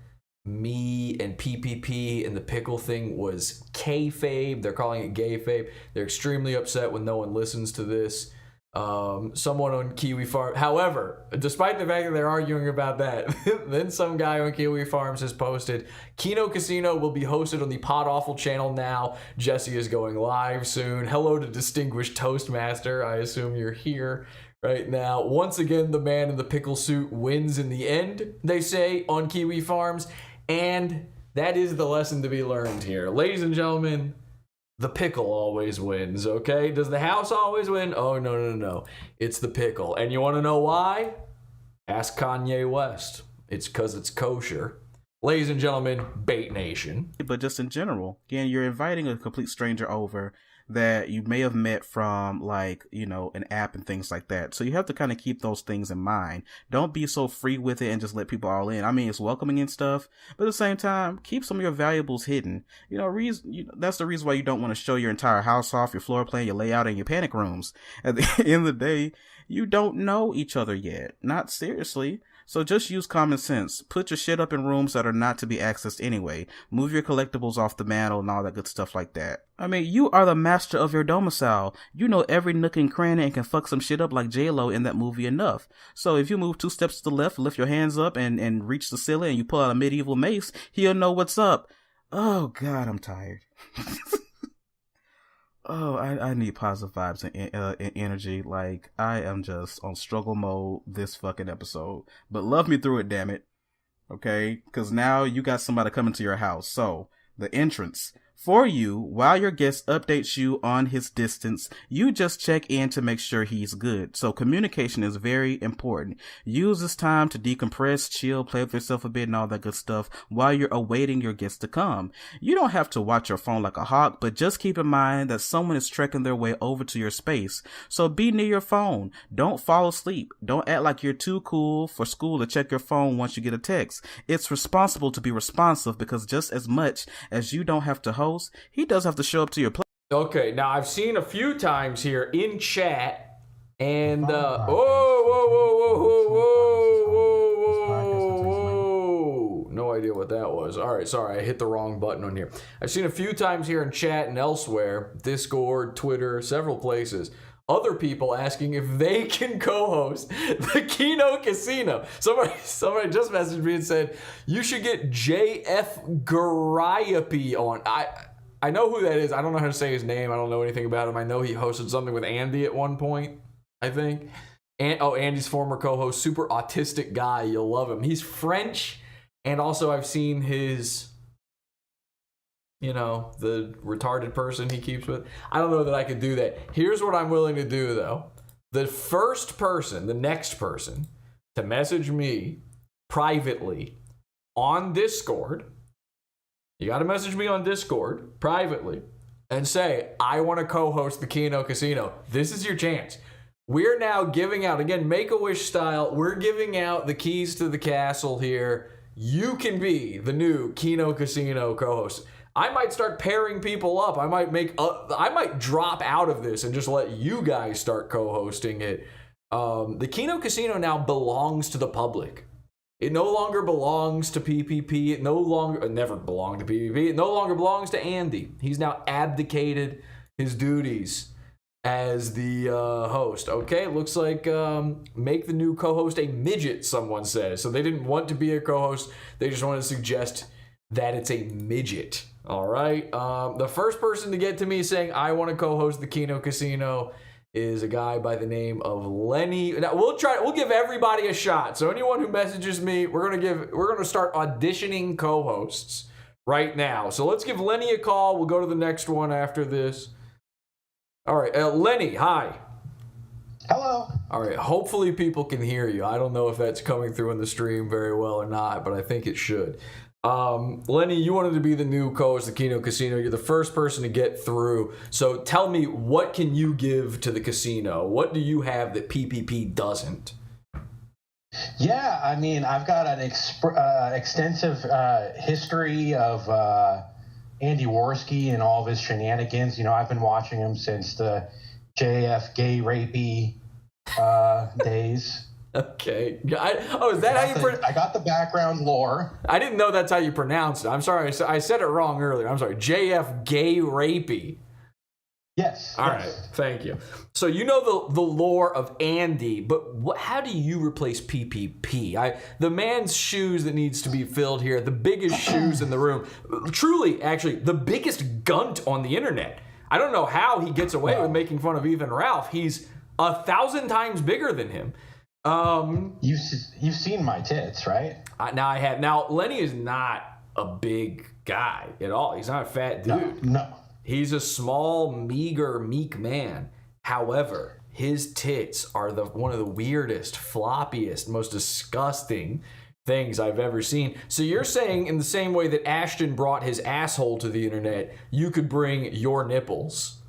me and PPP and the Pickle thing was kayfabe. They're calling it gayfabe. They're extremely upset when no one listens to this. Someone on Kiwi Farm. However, despite the fact that they're arguing about that, then some guy on Kiwi Farms has posted, KINO Casino will be hosted on the Pod Awful channel now. Jesse is going live soon. Hello to Distinguished Toastmaster. I assume you're here right now. Once again, the man in the pickle suit wins in the end, they say on Kiwi Farms. And that is the lesson to be learned here. Ladies and gentlemen, the pickle always wins, okay? Does the house always win? Oh, no. It's the pickle. And you want to know why? Ask Kanye West. It's because it's kosher. Ladies and gentlemen, Bait Nation. But just in general, again, you're inviting a complete stranger over that you may have met from, like, you know, an app and things like that. So you have to kind of keep those things in mind. Don't be so free with it and just let people all in. I mean, it's welcoming and stuff, but at the same time, keep some of your valuables hidden. You know, that's the reason why you don't want to show your entire house off, your floor plan, your layout, and your panic rooms. At the end of the day, you don't know each other yet. Not seriously. So just use common sense. Put your shit up in rooms that are not to be accessed anyway. Move your collectibles off the mantle and all that good stuff like that. I mean, you are the master of your domicile. You know every nook and cranny and can fuck some shit up like J-Lo in that movie enough. So if you move 2 steps to the left, lift your hands up and reach the ceiling and you pull out a medieval mace, he'll know what's up. Oh God, I'm tired. Oh, I need positive vibes and energy. Like, I am just on struggle mode this fucking episode. But love me through it, damn it. Okay? Because now you got somebody coming to your house. So, the entrance. For you, while your guest updates you on his distance, you just check in to make sure he's good. So communication is very important. Use this time to decompress, chill, play with yourself a bit and all that good stuff while you're awaiting your guest to come. You don't have to watch your phone like a hawk, but just keep in mind that someone is trekking their way over to your space. So be near your phone. Don't fall asleep. Don't act like you're too cool for school to check your phone once you get a text. It's responsible to be responsive because just as much as you don't have to host, he does have to show up to your place. Okay, now I've seen a few times here in chat, and whoa, no idea what that was. All right, sorry, I hit the wrong button on here. I've seen a few times here in chat and elsewhere, Discord, Twitter, several places, other people asking if they can co-host the KINO Casino. Somebody just messaged me and said, you should get JF Garayapy on. I know who that is. I don't know how to say his name. I don't know anything about him. I know he hosted something with Andy at one point, I think. Andy's former co-host, super autistic guy. You'll love him. He's French, and also I've seen his... you know, the retarded person he keeps with. I don't know that I could do that. Here's what I'm willing to do, though. The next person to message me privately on Discord, you got to message me on Discord privately and say, I want to co-host the KINO Casino. This is your chance. We're now giving out, again, Make-A-Wish style, we're giving out the keys to the castle here. You can be the new KINO Casino co-host. I might start pairing people up. I might drop out of this and just let you guys start co-hosting it. The KINO Casino now belongs to the public. It no longer belongs to PPP. It never belonged to PPP. It no longer belongs to Andy. He's now abdicated his duties as the host. Okay, looks like make the new co-host a midget, someone says. So they didn't want to be a co-host. They just wanted to suggest that it's a midget. All right. The first person to get to me saying I want to co-host the KINO Casino is a guy by the name of Lenny. Now we'll give everybody a shot. So anyone who messages me, we're gonna start auditioning co-hosts right now. So let's give Lenny a call. We'll go to the next one after this. All right, Lenny, hi. Hello. All right, hopefully people can hear you. I don't know if that's coming through in the stream very well or not, but I think it should. Lenny, you wanted to be the new co-host of the KINO Casino. You're the first person to get through. So tell me, what can you give to the casino? What do you have that PPP doesn't? Yeah, I mean, I've got an extensive history of Andy Warski and all of his shenanigans. You know, I've been watching him since the JF gay rapey days. Okay. Is that how you pronounce it? I got the background lore. I didn't know that's how you pronounced it. I'm sorry. I said it wrong earlier. I'm sorry. JF gay rapey. Yes. All right. Thank you. So you know the lore of Andy, but how do you replace PPP? The man's shoes that needs to be filled here, the biggest shoes in the room. Truly, actually, the biggest gunt on the internet. I don't know how he gets away with making fun of Ethan Ralph. He's 1,000 times bigger than him. You've seen my tits, right? Now I have. Now Lenny is not a big guy at all. He's not a fat dude. No. He's a small, meager, meek man. However, his tits are one of the weirdest, floppiest, most disgusting things I've ever seen. So you're saying in the same way that Ashton brought his asshole to the internet, you could bring your nipples.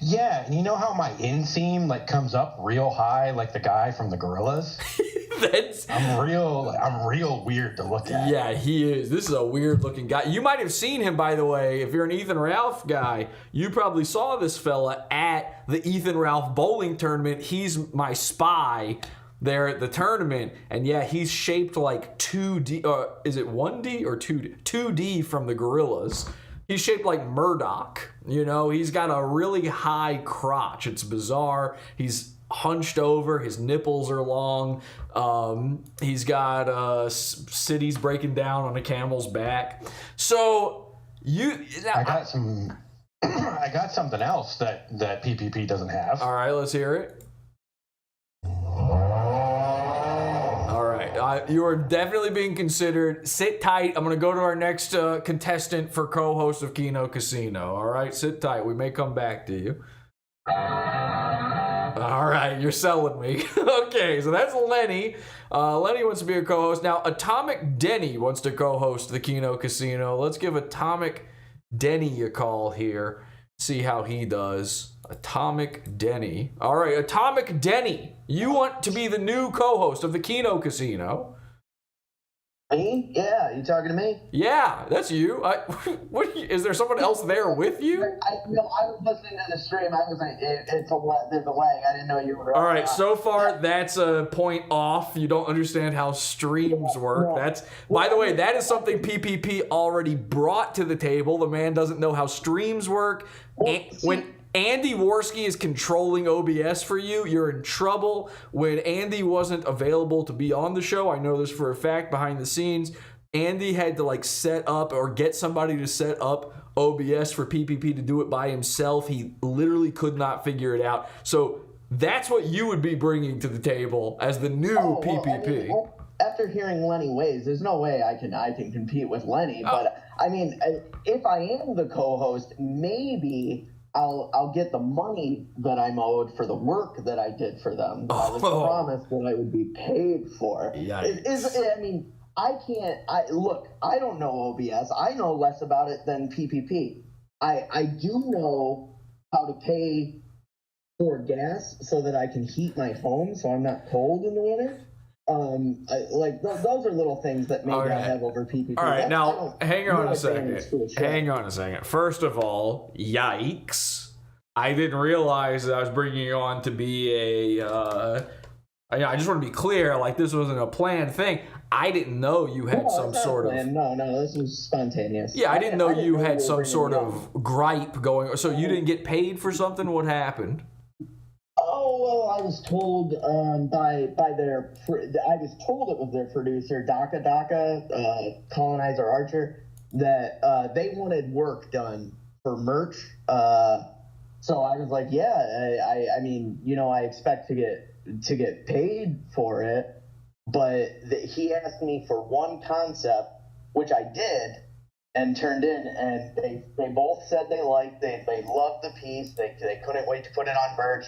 Yeah, and you know how my inseam comes up real high, like the guy from the Gorillas? I'm real weird to look at. Yeah, he is. This is a weird looking guy. You might have seen him, by the way. If you're an Ethan Ralph guy, you probably saw this fella at the Ethan Ralph bowling tournament. He's my spy there at the tournament, and yeah, he's shaped like 2D. Is it 1D or 2D? 2D from the Gorillas. He's shaped like Murdoch, you know. He's got a really high crotch. It's bizarre. He's hunched over. His nipples are long. He's got cities breaking down on a camel's back. So I got something else that PPP doesn't have. All right, let's hear it. You are definitely being considered. Sit tight. I'm going to go to our next contestant for co-host of KINO Casino. All right, sit tight. We may come back to you. All right, you're selling me. Okay, so that's Lenny. Lenny wants to be a co-host. Now, Atomic Denny wants to co-host the KINO Casino. Let's give Atomic Denny a call here. See how he does. Atomic Denny. All right, Atomic Denny, you want to be the new co-host of the KINO Casino. Me? Yeah, you talking to me? Yeah, that's you. Is there someone else there with you? I was listening to the stream. I was like, there's a lag. I didn't know you were. All right, so far that's a point off. You don't understand how streams work. By the way, that is something PPP already brought to the table. The man doesn't know how streams work. When Andy Warski is controlling OBS for you, you're in trouble. When Andy wasn't available to be on the show, I know this for a fact behind the scenes, Andy had to set up or get somebody to set up OBS for PPP to do it by himself. He literally could not figure it out. So that's what you would be bringing to the table as the new PPP. After hearing Lenny Ways, there's no way I can compete with Lenny. But I mean, if I am the co-host, maybe I'll get the money that I'm owed for the work that I did for them. I was promised that I would be paid for. I don't know OBS. I know less about it than PPP. I do know how to pay for gas so that I can heat my home so I'm not cold in the winter. Those are little things that maybe I have over PPP. All right, now hang on a second. Hang on a second. First of all, yikes. I didn't realize that I was bringing you on to be a. I just want to be clear, like this wasn't a planned thing. I didn't know you had some sort of. No, this was spontaneous. Yeah, I didn't know you had you some were sort bringing of gripe going. So you didn't get paid for something? What happened? Oh well, I was told by their. I was told it was their producer, Daka, Colonizer Archer, that they wanted work done for merch. So I was like, yeah, I mean, I expect to get paid for it, but he asked me for one concept, which I did and turned in, and they both said they liked it. They loved the piece. They couldn't wait to put it on merch.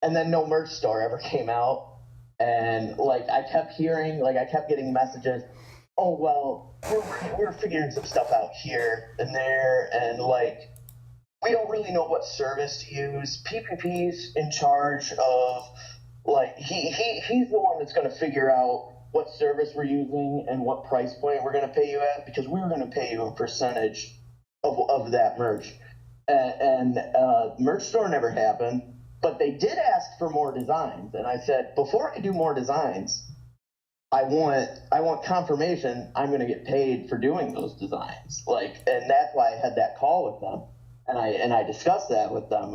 And then no merch store ever came out, and I kept getting messages. Oh well, we're figuring some stuff out here and there, and we don't really know what service to use. PPP's in charge of, he's the one that's going to figure out what service we're using and what price point we're going to pay you at, because we're going to pay you a percentage of that merch. And merch store never happened, but they did ask for more designs. And I said, before I do more designs, I want confirmation I'm going to get paid for doing those designs. And that's why I had that call with them. And I discussed that with them.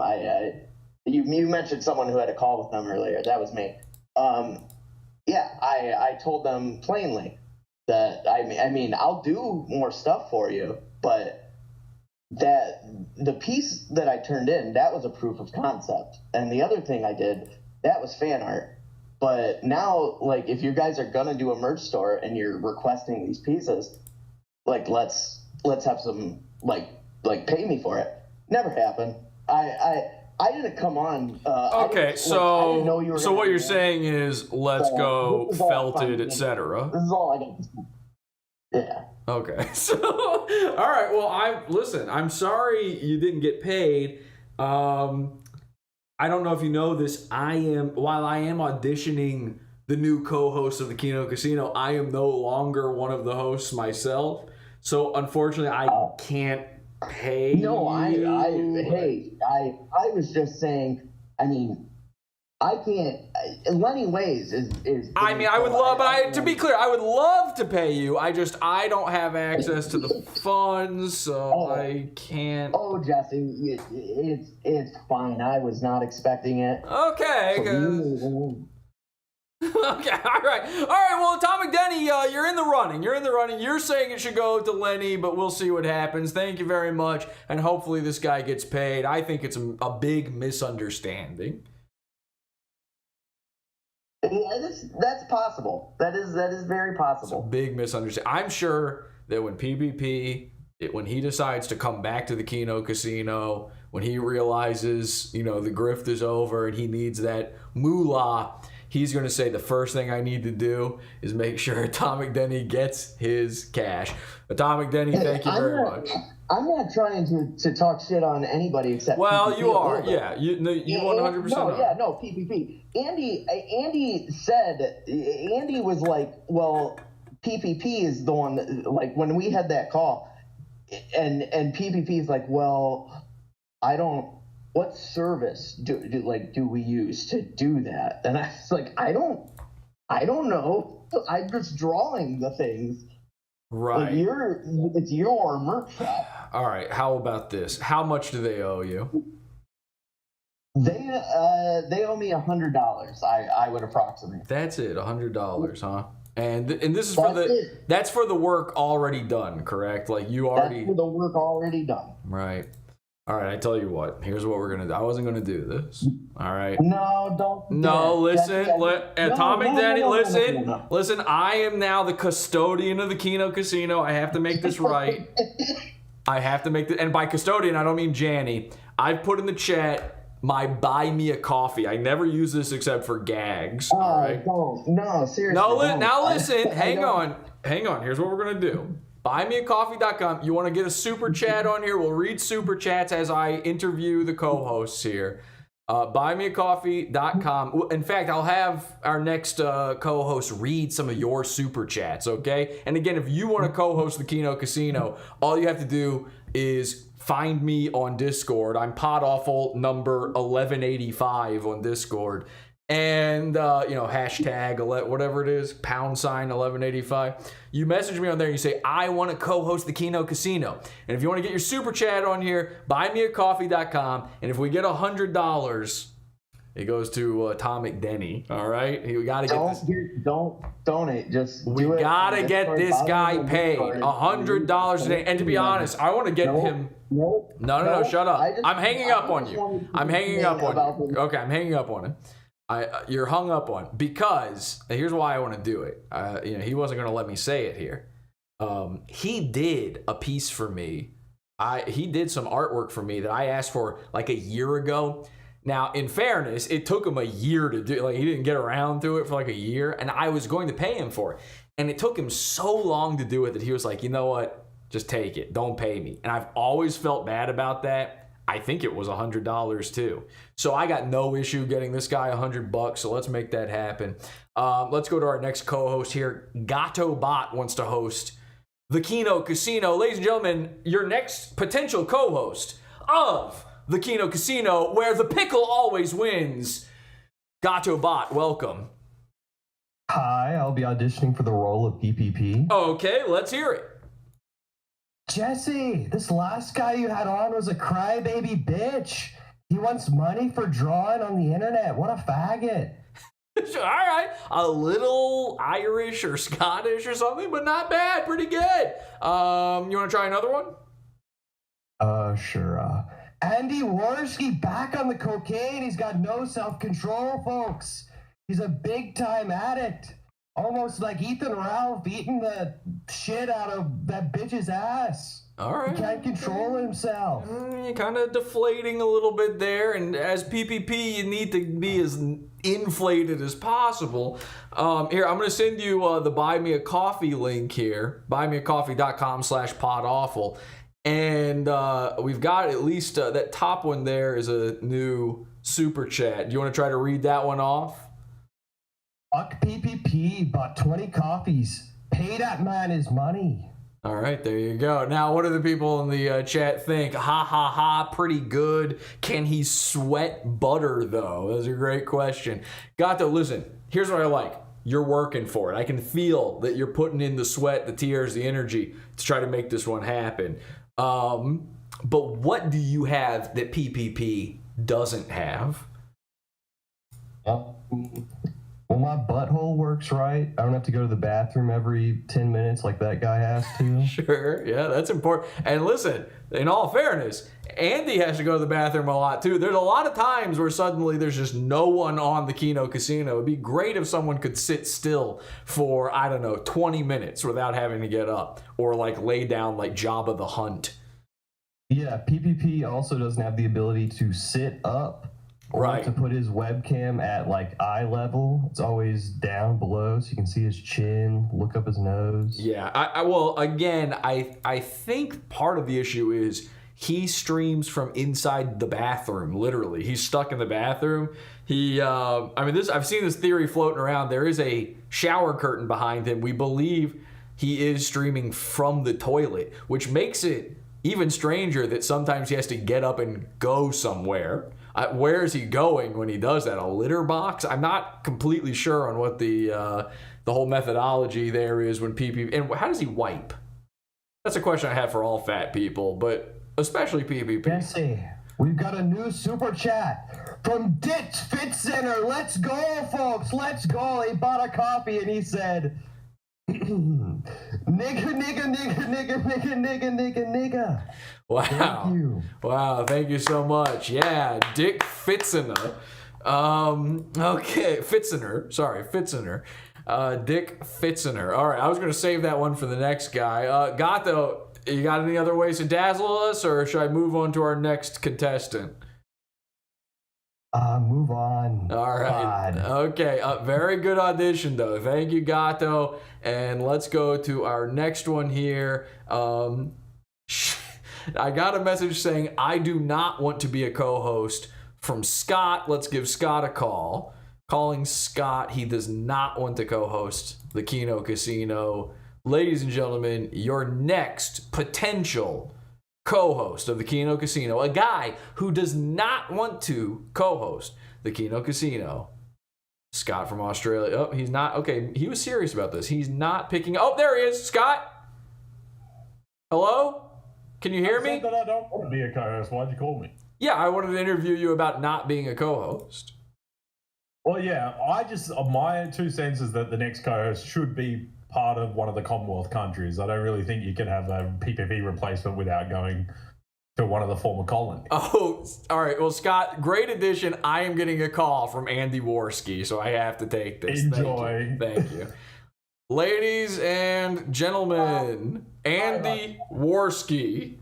You mentioned someone who had a call with them earlier. That was me. I told them plainly that I mean I'll do more stuff for you, but that the piece that I turned in, that was a proof of concept, and the other thing I did, that was fan art. But now, if you guys are gonna do a merch store and you're requesting these pieces, let's have some pay me for it. Never happened. I didn't come on. Okay, so what you're saying is let's go felted, etc. This is all I got to say. Yeah. Okay, so all right. Well, I'm sorry you didn't get paid. I don't know if you know this. While I am auditioning the new co-host of the KINO Casino, I am no longer one of the hosts myself. So unfortunately, I can't pay. No, I was just saying. I mean, I can't. Lenny Ways is. I mean, I would love, but to be clear, I would love to pay you. I don't have access to the funds, so I can't. Oh, Jesse, it's fine. I was not expecting it. Okay. Okay, all right. Well, Atomic Denny, you're in the running. You're saying it should go to Lenny, but we'll see what happens. Thank you very much, and hopefully this guy gets paid. I think it's a big misunderstanding. That's possible. That is very possible. It's a big misunderstanding. I'm sure that when when he decides to come back to the KINO Casino, when he realizes, the grift is over and he needs that moolah, he's going to say the first thing I need to do is make sure Atomic Denny gets his cash. Atomic Denny, thank you very much. I'm not trying to talk shit on anybody except. Well, PPP you are, yeah. You 100%. No, PPP. Andy said. Andy was like, well, PPP is the one that, when we had that call, and PPP is like, well, I don't. What service do we use to do that? And I was like, I don't know. I'm just drawing the things. Right. It's your merch shop. All right. How about this? How much do they owe you? They owe me $100. I would approximate. That's it. $100, huh? And this is that's for the work already done, correct? That's for the work already done. Right. All right, I tell you what. Here's what we're gonna do. I wasn't gonna do this. All right. No, don't. No, listen. Atomic Denny, listen. No. Listen, I am now the custodian of the KINO Casino. I have to make this right. I have to make this, and by custodian, I don't mean Janny. I've put in the chat my buy me a coffee. I never use this except for gags. All right. No, seriously. Now listen. Hang on. Here's what we're gonna do. BuyMeACoffee.com. You want to get a super chat on here? We'll read super chats as I interview the co-hosts here. buymeacoffee.com. In fact, I'll have our next co-host read some of your super chats, okay? And again, if you want to co-host the KINO Casino, all you have to do is find me on Discord. I'm podawful number 1185 on Discord. And, hashtag, whatever it is, # 1185. You message me on there and you say, I want to co-host the KINO Casino. And if you want to get your super chat on here, buymeacoffee.com. And if we get $100, it goes to Atomic Denny. All right? We got to get this. Don't donate. Just we do it. got to get this guy paid $100 a day. And to be honest, I want to get him. Nope. No, shut up. I'm hanging up on you. Okay, I'm hanging up on him. You're hung up on because here's why I want to do it. He wasn't going to let me say it here. He did a piece for me. He did some artwork for me that I asked for like a year ago. Now, in fairness, it took him a year to do. Like he didn't get around to it for like a year, and I was going to pay him for it. And it took him so long to do it that he was like, you know what? Just take it. Don't pay me. And I've always felt bad about that. I think it was $100 too. So I got no issue getting this guy $100. So let's make that happen. Let's go to our next co-host here. Gato Bot wants to host the KINO Casino. Ladies and gentlemen, your next potential co-host of the KINO Casino, where the pickle always wins. Gato Bot, welcome. Hi, I'll be auditioning for the role of PPP. Okay, let's hear it. Jesse, this last guy you had on was a crybaby bitch. He wants money for drawing on the internet. What a faggot. All right, a little Irish or Scottish or something, but not bad. Pretty good. You want to try another one? Sure. Andy Warski back on the cocaine. He's got no self-control, folks. He's a big-time addict. Almost like Ethan Ralph eating the shit out of that bitch's ass. All right. He can't control himself. You're kind of deflating a little bit there, and as PPP, you need to be as inflated as possible. Here, I'm going to send you the Buy Me a Coffee link here, buymeacoffee.com/podawful. And we've got at least that top one there is a new super chat. Do you want to try to read that one off? Fuck PPP, bought 20 coffees. Pay that man his money. All right, there you go. Now, what do the people in the chat think? Ha ha ha, pretty good. Can he sweat butter, though? That's a great question. Gato, listen, here's what I like. You're working for it. I can feel that you're putting in the sweat, the tears, the energy to try to make this one happen. But what do you have that PPP doesn't have? Well, my butthole works right. I don't have to go to the bathroom every 10 minutes like that guy has to. Sure, yeah, that's important. And listen, in all fairness, Andy has to go to the bathroom a lot too. There's a lot of times where suddenly there's just no one on the KINO Casino. It'd be great if someone could sit still for, 20 minutes without having to get up or like lay down like Jabba the Hutt. Yeah, PPP also doesn't have the ability to sit up. Or right. To put his webcam at like eye level. It's always down below so you can see his chin, look up his nose. Yeah, I think part of the issue is he streams from inside the bathroom, literally. He's stuck in the bathroom. I've seen this theory floating around. There is a shower curtain behind him. We believe he is streaming from the toilet, which makes it even stranger that sometimes he has to get up and go somewhere. Where is he going when he does that? A litter box? I'm not completely sure on what the whole methodology there is when PPP. And how does he wipe? That's a question I have for all fat people, but especially PPP. Jesse, we've got a new super chat from Ditch Fit Center. Let's go, folks. Let's go. He bought a coffee and he said, nigga, nigga, nigga, nigga, nigga, nigga, nigga, nigga. Wow. Thank you. Wow, thank you so much. Yeah, Dick Fitziner. Fitziner. Dick Fitziner. All right, I was going to save that one for the next guy. Gato, you got any other ways to dazzle us, or should I move on to our next contestant? Move on. All right. God. Okay. Very good audition, though. Thank you, Gato. And let's go to our next one here. I got a message saying, I do not want to be a co-host from Scott. Let's give Scott a call. Calling Scott. He does not want to co-host the KINO Casino. Ladies and gentlemen, your next potential co-host of the KINO Casino, a guy who does not want to co-host the KINO Casino. Scott from Australia. Oh, he's not. Okay, he was serious about this. He's not picking. Oh, there he is. Scott? Hello? Can you hear me? I said that I don't want to be a co-host. Why'd you call me? Yeah, I wanted to interview you about not being a co-host. Well, yeah, my 2 cents is that the next co-host should be part of one of the Commonwealth countries. I don't really think you can have a PPP replacement without going to one of the former colonies. Oh, all right. Well, Scott, great addition. I am getting a call from Andy Warski, so I have to take this. Enjoy. Thank you. Ladies and gentlemen, Andy Warski.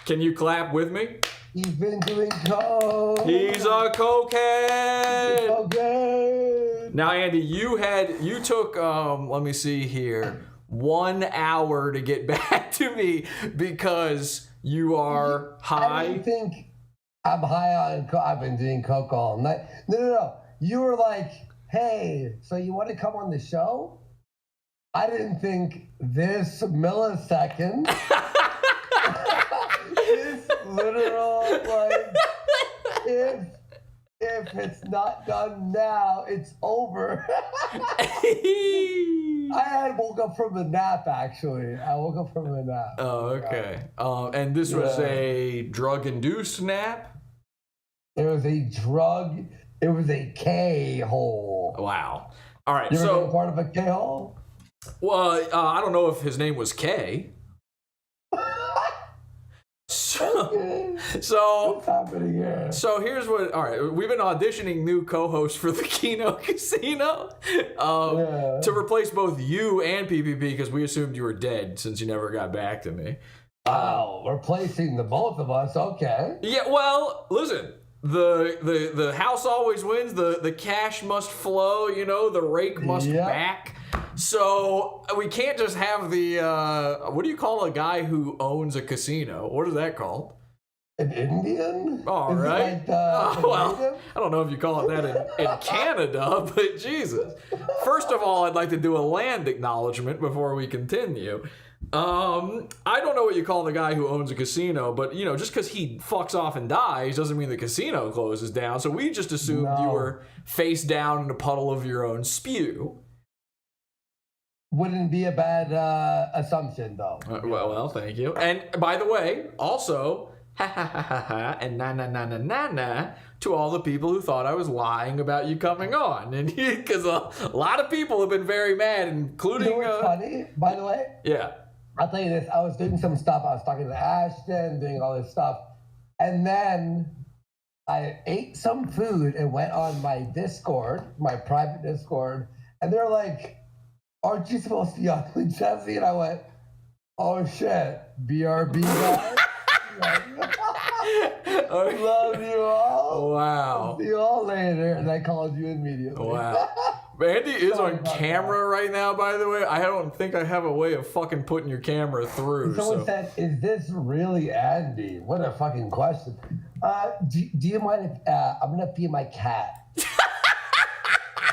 Can you clap with me? He's been doing coke. He's a cokehead. Okay. Now, Andy, you took let me see here, 1 hour to get back to me because you are high. I didn't think I'm high on coke. I've been doing coke all night. No. You were like, hey, so you want to come on the show? I didn't think this millisecond, this literal, like, if it's not done now, it's over. I had woke up from a nap, actually. I woke up from a nap. Oh, okay. And this was a drug-induced nap? It was a K-hole. Wow. All right, You ever so... been part of a K-hole? Well, I don't know if his name was K. So what's happening here? So here's what. All right, we've been auditioning new co-hosts for the KINO Casino to replace both you and PPP because we assumed you were dead since you never got back to me. Wow, replacing the both of us. Okay. Yeah. Well, listen. The house always wins. The cash must flow. You know, the rake must back. So we can't just have the what do you call a guy who owns a casino? What is that called? An Indian? All right. Well, I don't know if you call it that in Canada, but Jesus. First of all, I'd like to do a land acknowledgement before we continue. I don't know what you call the guy who owns a casino, but you know, just because he fucks off and dies doesn't mean the casino closes down. So we just assumed you were face down in a puddle of your own spew. Wouldn't be a bad assumption, though. Well, thank you. And by the way, also, and na to all the people who thought I was lying about you coming on, and because a lot of people have been very mad, including. You know what's funny, by the way? Yeah. I'll tell you this. I was doing some stuff. I was talking to Ashton, doing all this stuff, and then I ate some food and went on my Discord, my private Discord, and they're like, aren't you supposed to be on with Jesse? And I went, oh shit, BRB guy. Love you all. Wow. See you all later. And I called you immediately. Wow. Andy is on camera right now, by the way. I don't think I have a way of fucking putting your camera through. Someone said, is this really Andy? What a fucking question. Do you mind if I'm going to feed my cat?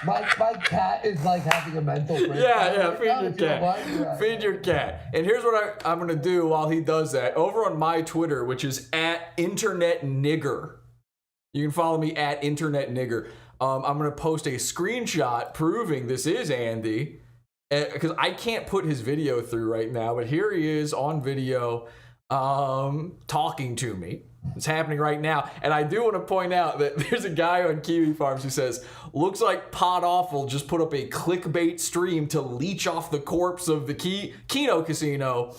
My cat is like having a mental breakdown. Yeah, feed your cat. Feed your cat. And here's what I'm going to do while he does that. Over on my Twitter, which is @InternetNigger. You can follow me @InternetNigger. I'm going to post a screenshot proving this is Andy. Because I can't put his video through right now, but here he is on video talking to me. It's happening right now. And I do want to point out that there's a guy on Kiwi Farms who says, looks like Pod Awful just put up a clickbait stream to leech off the corpse of the KINO Casino,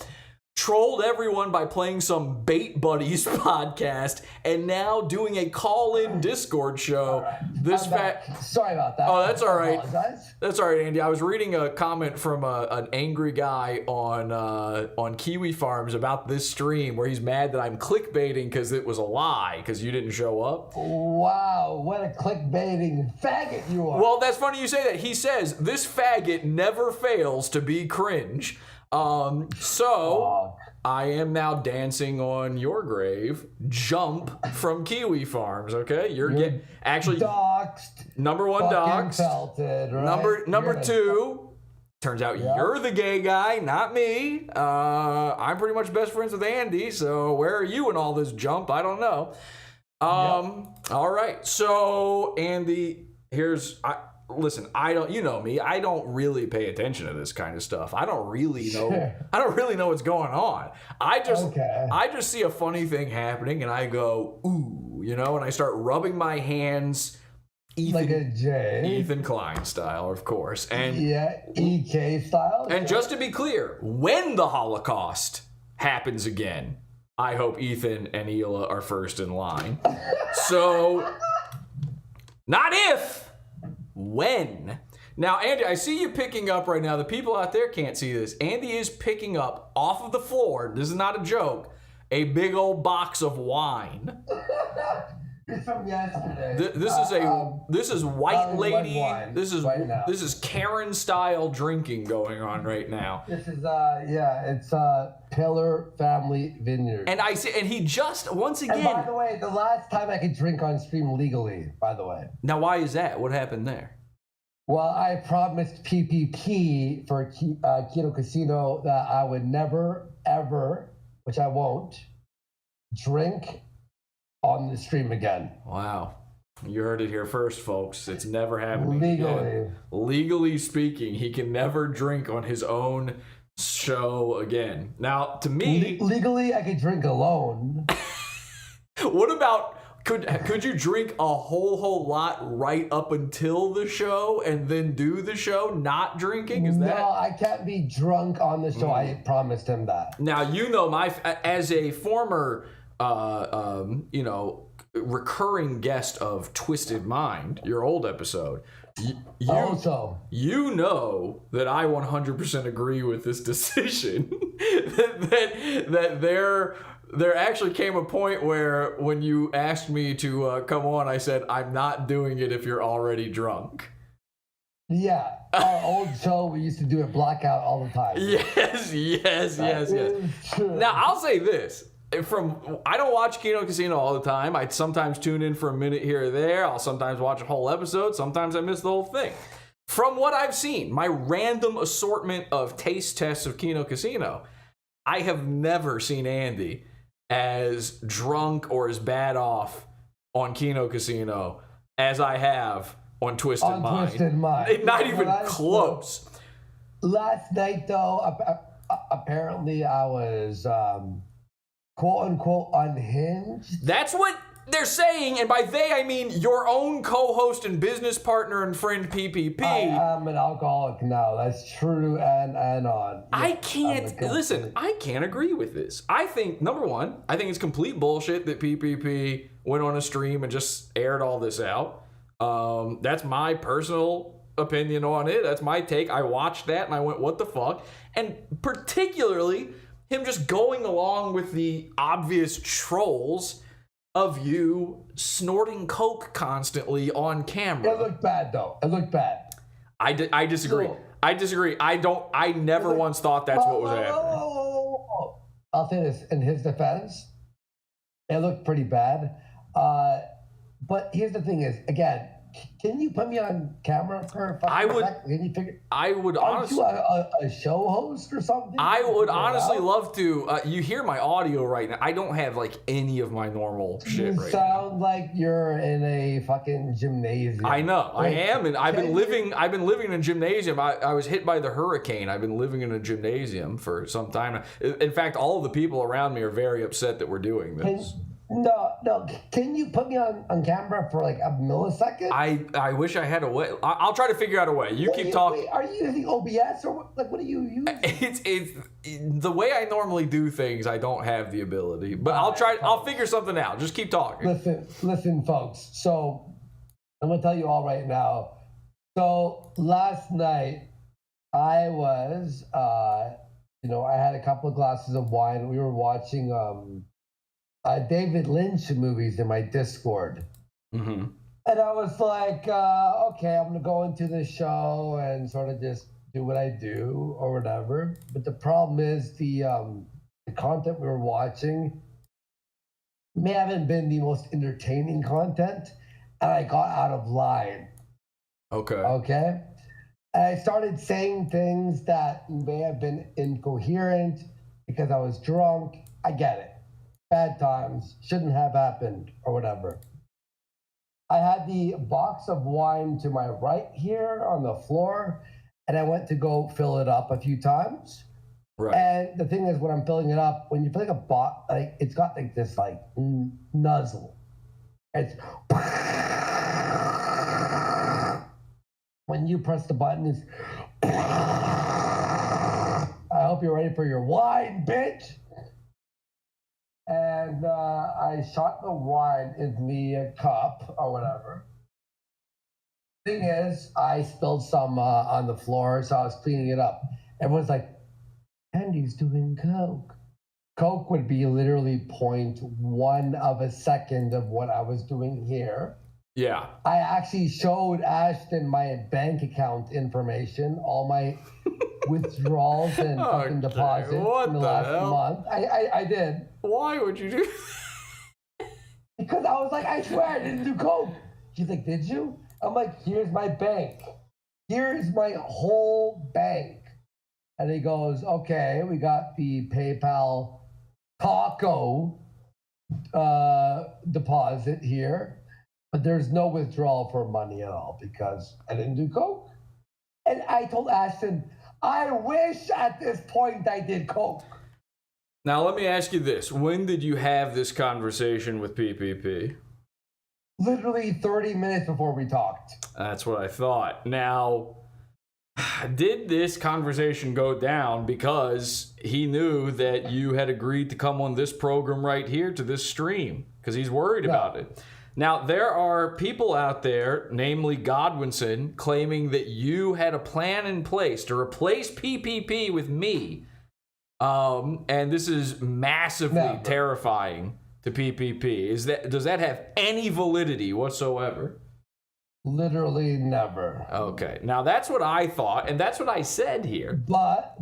trolled everyone by playing some Bait Buddies podcast, and now doing a call-in Discord show. Sorry about that. Oh, that's all right. Apologize. That's all right, Andy. I was reading a comment from an angry guy on Kiwi Farms about this stream where he's mad that I'm clickbaiting because it was a lie because you didn't show up. Wow, what a clickbaiting faggot you are. Well, that's funny you say that. He says, this faggot never fails to be cringe. So I am now dancing on your grave. Jump from Kiwi Farms. Okay, you're getting actually doxed. Number one, Fucking doxed. Felted, right? Number two. Turns out you're the gay guy, not me. I'm pretty much best friends with Andy, so where are you in all this jump? I don't know. All right. So, Andy, listen, I don't, you know me, I don't really pay attention to this kind of stuff. I don't really know. I don't really know what's going on. I just see a funny thing happening and I go, ooh, and I start rubbing my hands. Like a J. Ethan Klein style, of course. And EK style. And just to be clear, when the Holocaust happens again, I hope Ethan and Hila are first in line. So, not if, when. Now, Andy, I see you picking up right now. The people out there can't see this. Andy is picking up off of the floor, this is not a joke, a big old box of wine. It's from yesterday. This is white lady. Wine this is Karen style drinking going on right now. This is it's Pillar Family Vineyard. And I see, and he just once again. And by the way, the last time I could drink on stream legally. By the way. Now, why is that? What happened there? Well, I promised PPP for KINO Casino that I would never ever, which I won't, drink on the stream again. Wow. You heard it here first, folks. It's never happening legally again. Legally speaking, he can never drink on his own show again. Now, to me... legally, I could drink alone. What about... Could you drink a whole lot right up until the show and then do the show not drinking? Is that... No, I can't be drunk on the show. I promised him that. Now, as a former... recurring guest of Twisted Mind, your old episode, you know that I 100% agree with this decision. that there actually came a point where when you asked me to come on, I said, I'm not doing it if you're already drunk. Yeah, our old show, we used to do it blackout all the time. Yes. Now, I'll say this. I don't watch KINO Casino all the time. I sometimes tune in for a minute here or there. I'll sometimes watch a whole episode. Sometimes I miss the whole thing. From what I've seen, my random assortment of taste tests of KINO Casino, I have never seen Andy as drunk or as bad off on KINO Casino as I have on Twisted Mind. Not even close. Last night, though, apparently I was... quote unquote unhinged. That's what they're saying, and by they I mean your own co-host and business partner and friend PPP. I am an alcoholic now. That's true and on. I can't agree with this. I think number one, I think it's complete bullshit that PPP went on a stream and just aired all this out. That's my personal opinion on it. That's my take. I watched that and I went, what the fuck? And particularly him just going along with the obvious trolls of you snorting coke constantly on camera. It looked bad, though. It looked bad. I disagree. So, I never once thought that's what was happening. I'll say this in his defense. It looked pretty bad. But here's the thing is, again, can you put me on camera for a second? Aren't you a show host or something? I would honestly love to. You hear my audio right now. I don't have like any of my normal shit right now. You sound like you're in a fucking gymnasium. I know. I am, and I've been living in a gymnasium. I was hit by the hurricane. I've been living in a gymnasium for some time. In fact, all of the people around me are very upset that we're doing this. No. Can you put me on camera for like a millisecond? I wish I had a way. I'll try to figure out a way. You keep talking. Are you using OBS or what are you using? It's the way I normally do things. I don't have the ability, but I'll try. I'll figure something out. Just keep talking. Listen, folks. So I'm gonna tell you all right now. So last night I was, I had a couple of glasses of wine. We were watching David Lynch movies in my Discord. Mm-hmm. And I was like, okay, I'm going to go into this show and sort of just do what I do or whatever. But the problem is the content we were watching may haven't been the most entertaining content, and I got out of line. Okay. And I started saying things that may have been incoherent because I was drunk. I get it. Bad times, shouldn't have happened or whatever. I had the box of wine to my right here on the floor, and I went to go fill it up a few times. Right. And the thing is, when I'm filling it up, when you fill like a box, like it's got like this like nuzzle. It's when you press the button, it's I hope you're ready for your wine, bitch. And I shot the wine in the cup or whatever. Thing is, I spilled some on the floor, so I was cleaning it up. Everyone's like, Andy's doing coke. Coke would be literally 0.1 of a second of what I was doing here. Yeah. I actually showed Ashton my bank account information, all my withdrawals and fucking deposits in the last month. I did. Why would you do that? Because I was like, I swear I didn't do coke. She's like, did you? I'm like, here's my bank. Here's my whole bank. And he goes, okay, we got the PayPal taco deposit here. But there's no withdrawal for money at all because I didn't do coke. And I told Ashton, I wish at this point I did coke. Now, let me ask you this. When did you have this conversation with PPP? Literally 30 minutes before we talked. That's what I thought. Now, did this conversation go down because he knew that you had agreed to come on this program right here to this stream? Because he's worried about it. Now, there are people out there, namely Godwinson, claiming that you had a plan in place to replace PPP with me. And this is massively terrifying to PPP. Does that have any validity whatsoever? Literally never. Okay. Now, that's what I thought, and that's what I said here. But,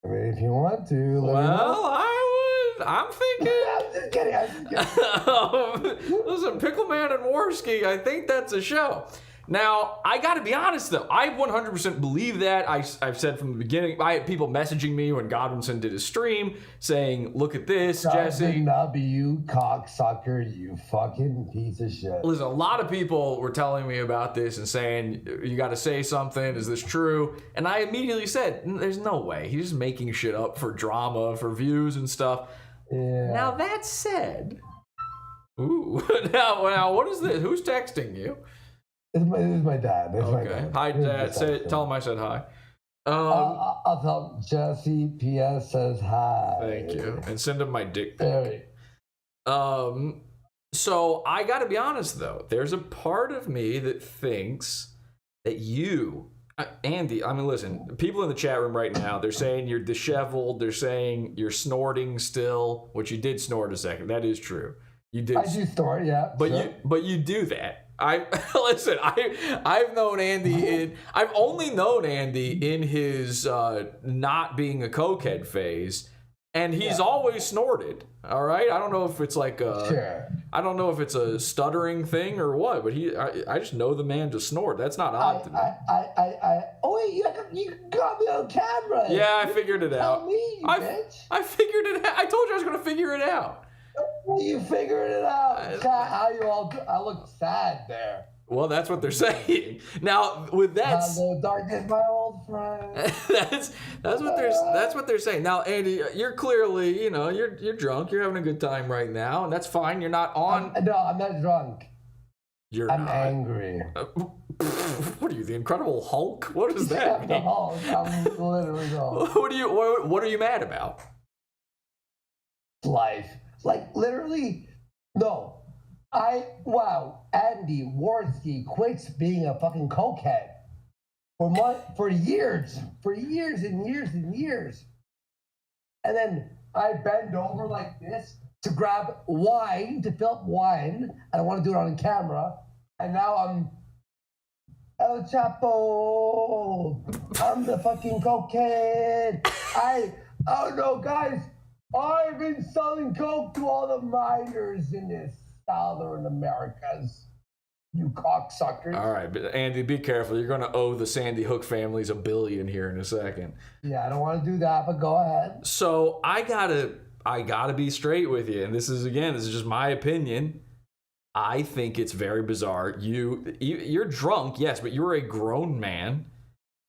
I mean, if you want to. I'm thinking. I'm just kidding. Listen, Pickle Man and Warski, I think that's a show. Now, I got to be honest, though. I 100% believe that. I've said from the beginning, I had people messaging me when Godwinson did his stream saying, look at this, Jesse. W, cocksucker, you fucking piece of shit. Listen, a lot of people were telling me about this and saying, you got to say something. Is this true? And I immediately said, there's no way. He's just making shit up for drama, for views and stuff. Yeah. Now, that said, now, what is this? Who's texting you? It's my dad. My dad. Hi, Dad. Tell him I said hi. I'll tell Jesse. P.S. says hi. Thank you. And send him my dick pic. Very. So I got to be honest, though. There's a part of me that thinks that you, Andy, I mean, listen, people in the chat room right now, they're saying you're disheveled. They're saying you're snorting still, which you did snort a second. That is true. You did. I do snort, yeah. But sure. you do that. Listen. I've known Andy I've only known Andy in his not being a cokehead phase, and he's always snorted. All right. I don't know if it's like I don't know if it's a stuttering thing or what, but I just know the man to snort. That's not odd to me. Oh wait, you got me on camera. Yeah, I figured it out. Tell me, you bitch. I figured it out. I told you I was gonna figure it out. You figured it out. God, how you all? I look sad there. Well, that's what they're saying. Now, with that, hello, darkness, my old friend. that's what they're saying. Now, Andy, you're clearly, you're drunk. You're having a good time right now, and that's fine. You're not on. No, I'm not drunk. I'm angry. What are you, the Incredible Hulk? What does that mean? The Hulk. I'm literally the Hulk. What are you mad about? Life. Like, literally, no. Andy Warski quits being a fucking cokehead for years and years and years. And then I bend over like this to grab wine, to fill up wine. I don't want to do it on camera. And now I'm El Chapo. I'm the fucking cokehead. Oh no, guys. I've been selling coke to all the miners in the Southern Americas. You cocksuckers. All right, but Andy, be careful. You're going to owe the Sandy Hook families $1 billion here in a second. Yeah, I don't want to do that, but go ahead. So I gotta be straight with you, and this is just my opinion. I think it's very bizarre. You're drunk, yes, but you're a grown man.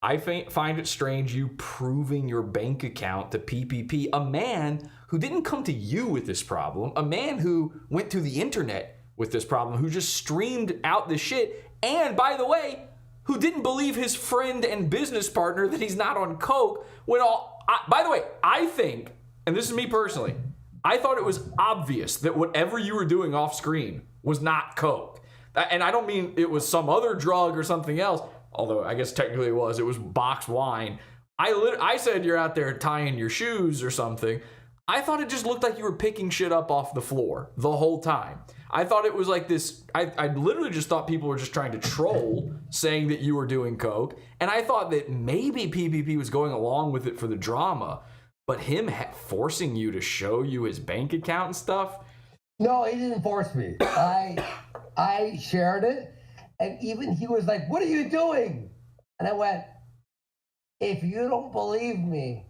I find it strange you proving your bank account to PPP, a man who didn't come to you with this problem, a man who went to the internet with this problem, who just streamed out this shit, and by the way, who didn't believe his friend and business partner that he's not on coke by the way, I think, and this is me personally, I thought it was obvious that whatever you were doing off screen was not coke. And I don't mean it was some other drug or something else, although I guess technically it was boxed wine. I said you're out there tying your shoes or something. I thought it just looked like you were picking shit up off the floor the whole time. I thought it was like this, I literally just thought people were just trying to troll, saying that you were doing coke, and I thought that maybe PPP was going along with it for the drama, but him forcing you to show you his bank account and stuff? No, he didn't force me. I shared it, and even he was like, "What are you doing?" And I went, "If you don't believe me,"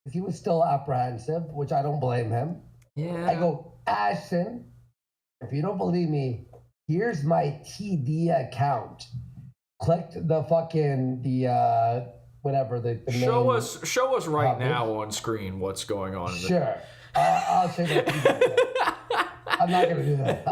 because he was still apprehensive, which I don't blame him. Yeah. I go, "Ashton, if you don't believe me, here's my TD account." Clicked the fucking whatever the show us right now on screen what's going on. Sure, I'll show that. I'm not gonna do that.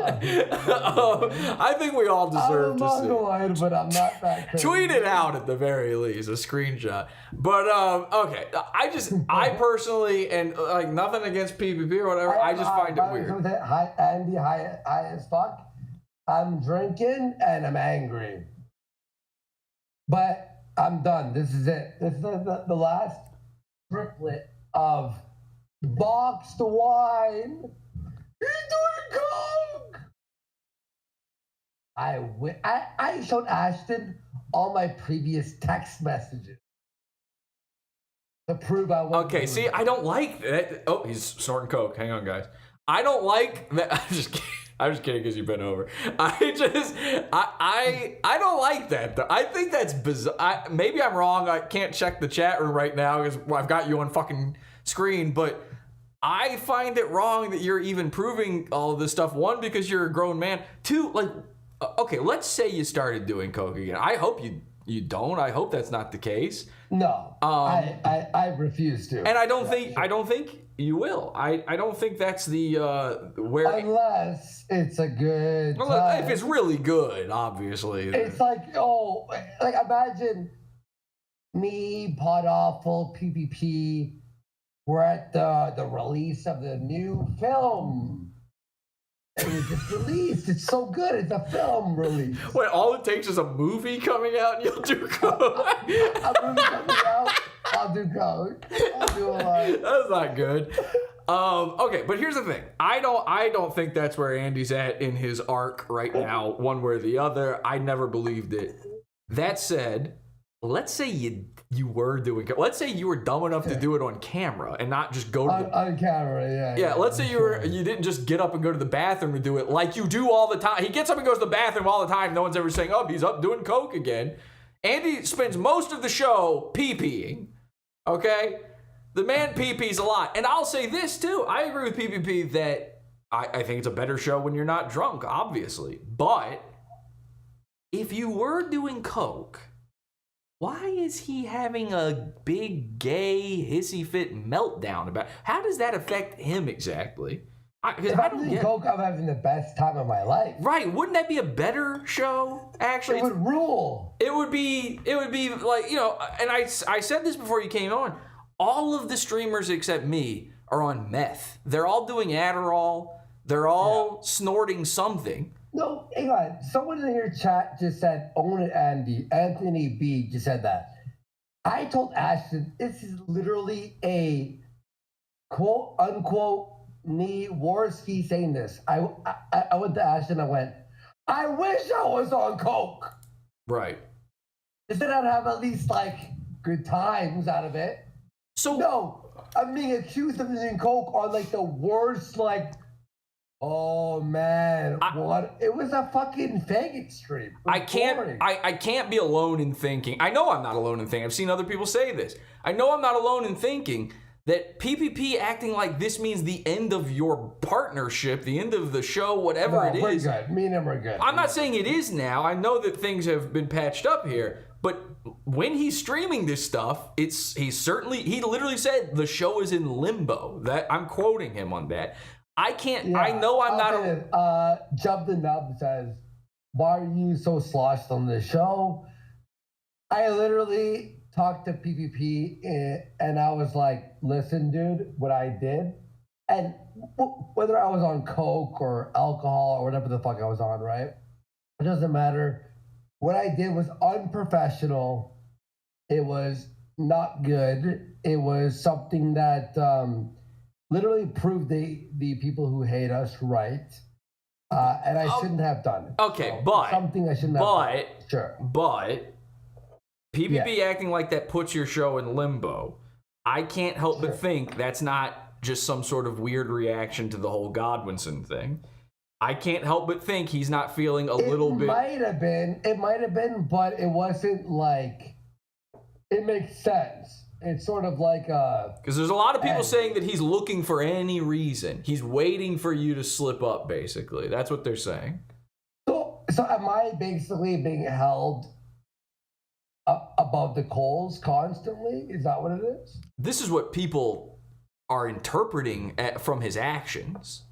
I think we all deserve to see. I'm mongoloid, but I'm not that crazy. Tweet it out at the very least, a screenshot. But okay, I personally, and like nothing against PPP or whatever, I just find it weird. Hi, Andy, high as fuck. I'm drinking and I'm angry, but I'm done. This is it. This is the last triplet of boxed wine. You're doing coke! I showed Ashton all my previous text messages to prove I wasn't. Okay, see, I don't like that. Oh, he's snorting coke. Hang on, guys. I don't like that. I'm just kidding because you've been over. I don't like that though. I think that's bizarre. Maybe I'm wrong. I can't check the chat room right now because I've got you on fucking screen, but I find it wrong that you're even proving all of this stuff. One, because you're a grown man. Two, like, okay, let's say you started doing coke again. I hope you don't. I hope that's not the case. No, I refuse to. And I don't think you will. I don't think that's the where. Unless it's a good. Well, time. if it's really good, obviously. It's like imagine me, Pod Awful, PPP. We're at the release of the new film. It was just released. It's so good. It's a film release. Wait, all it takes is a movie coming out and you'll do coke? A movie coming out, I'll do coke. I'll do a lot. That's not good. Okay, but here's the thing. I don't think that's where Andy's at in his arc right now, one way or the other. I never believed it. That said, let's say you were doing. Let's say you were dumb enough to do it on camera and not just go to on camera. Yeah. Yeah. Let's say you didn't just get up and go to the bathroom to do it like you do all the time. He gets up and goes to the bathroom all the time. No one's ever saying, "Oh, he's up doing coke again." Andy spends most of the show pee-peeing. Okay, the man pee-pees a lot, and I'll say this too. I agree with PPP that I think it's a better show when you're not drunk, obviously. But if you were doing coke, why is he having a big gay hissy fit meltdown about? How does that affect him exactly? If I'm doing coke, I'm having the best time of my life. Right? Wouldn't that be a better show? Actually, it would rule. It would be like, and I said this before you came on. All of the streamers except me are on meth. They're all doing Adderall. They're all snorting something. No, hang on. Someone in your chat just said, "Own it, Andy." Anthony B just said that. I told Ashton, this is literally a quote unquote me Warski saying this. I went to Ashton. I went, "I wish I was on coke." Right. Instead, I'd have at least like good times out of it. So no, I'm being accused of using coke on like the worst, like, oh man, what? It was a fucking faggot stream. I can't be alone in thinking. I know I'm not alone in thinking. I've seen other people say this. I know I'm not alone in thinking that PPP acting like this means the end of your partnership, the end of the show, whatever it is. We're good. Me and him are good. I'm not saying it is now. I know that things have been patched up here, but when he's streaming this stuff, he literally said the show is in limbo. That I'm quoting him on that. I can't. Yeah, I know I'm not. Jub the Nub says, "Why are you so sloshed on the show?" I literally talked to PPP and I was like, "Listen, dude, what I did, and whether I was on coke or alcohol or whatever the fuck I was on, right? It doesn't matter. What I did was unprofessional. It was not good. It was something that literally proved the people who hate us right. And I shouldn't have done it. Okay, so but something I shouldn't have done. Sure. But PPP acting like that puts your show in limbo. I can't help but think that's not just some sort of weird reaction to the whole Godwinson thing. I can't help but think he's not feeling a little bit. It might have been, but it wasn't like. It makes sense. It's sort of like because there's a lot of people saying that he's looking for any reason. He's waiting for you to slip up. Basically, that's what they're saying. So am I basically being held up above the coals constantly? Is that what it is? This is what people are interpreting from his actions.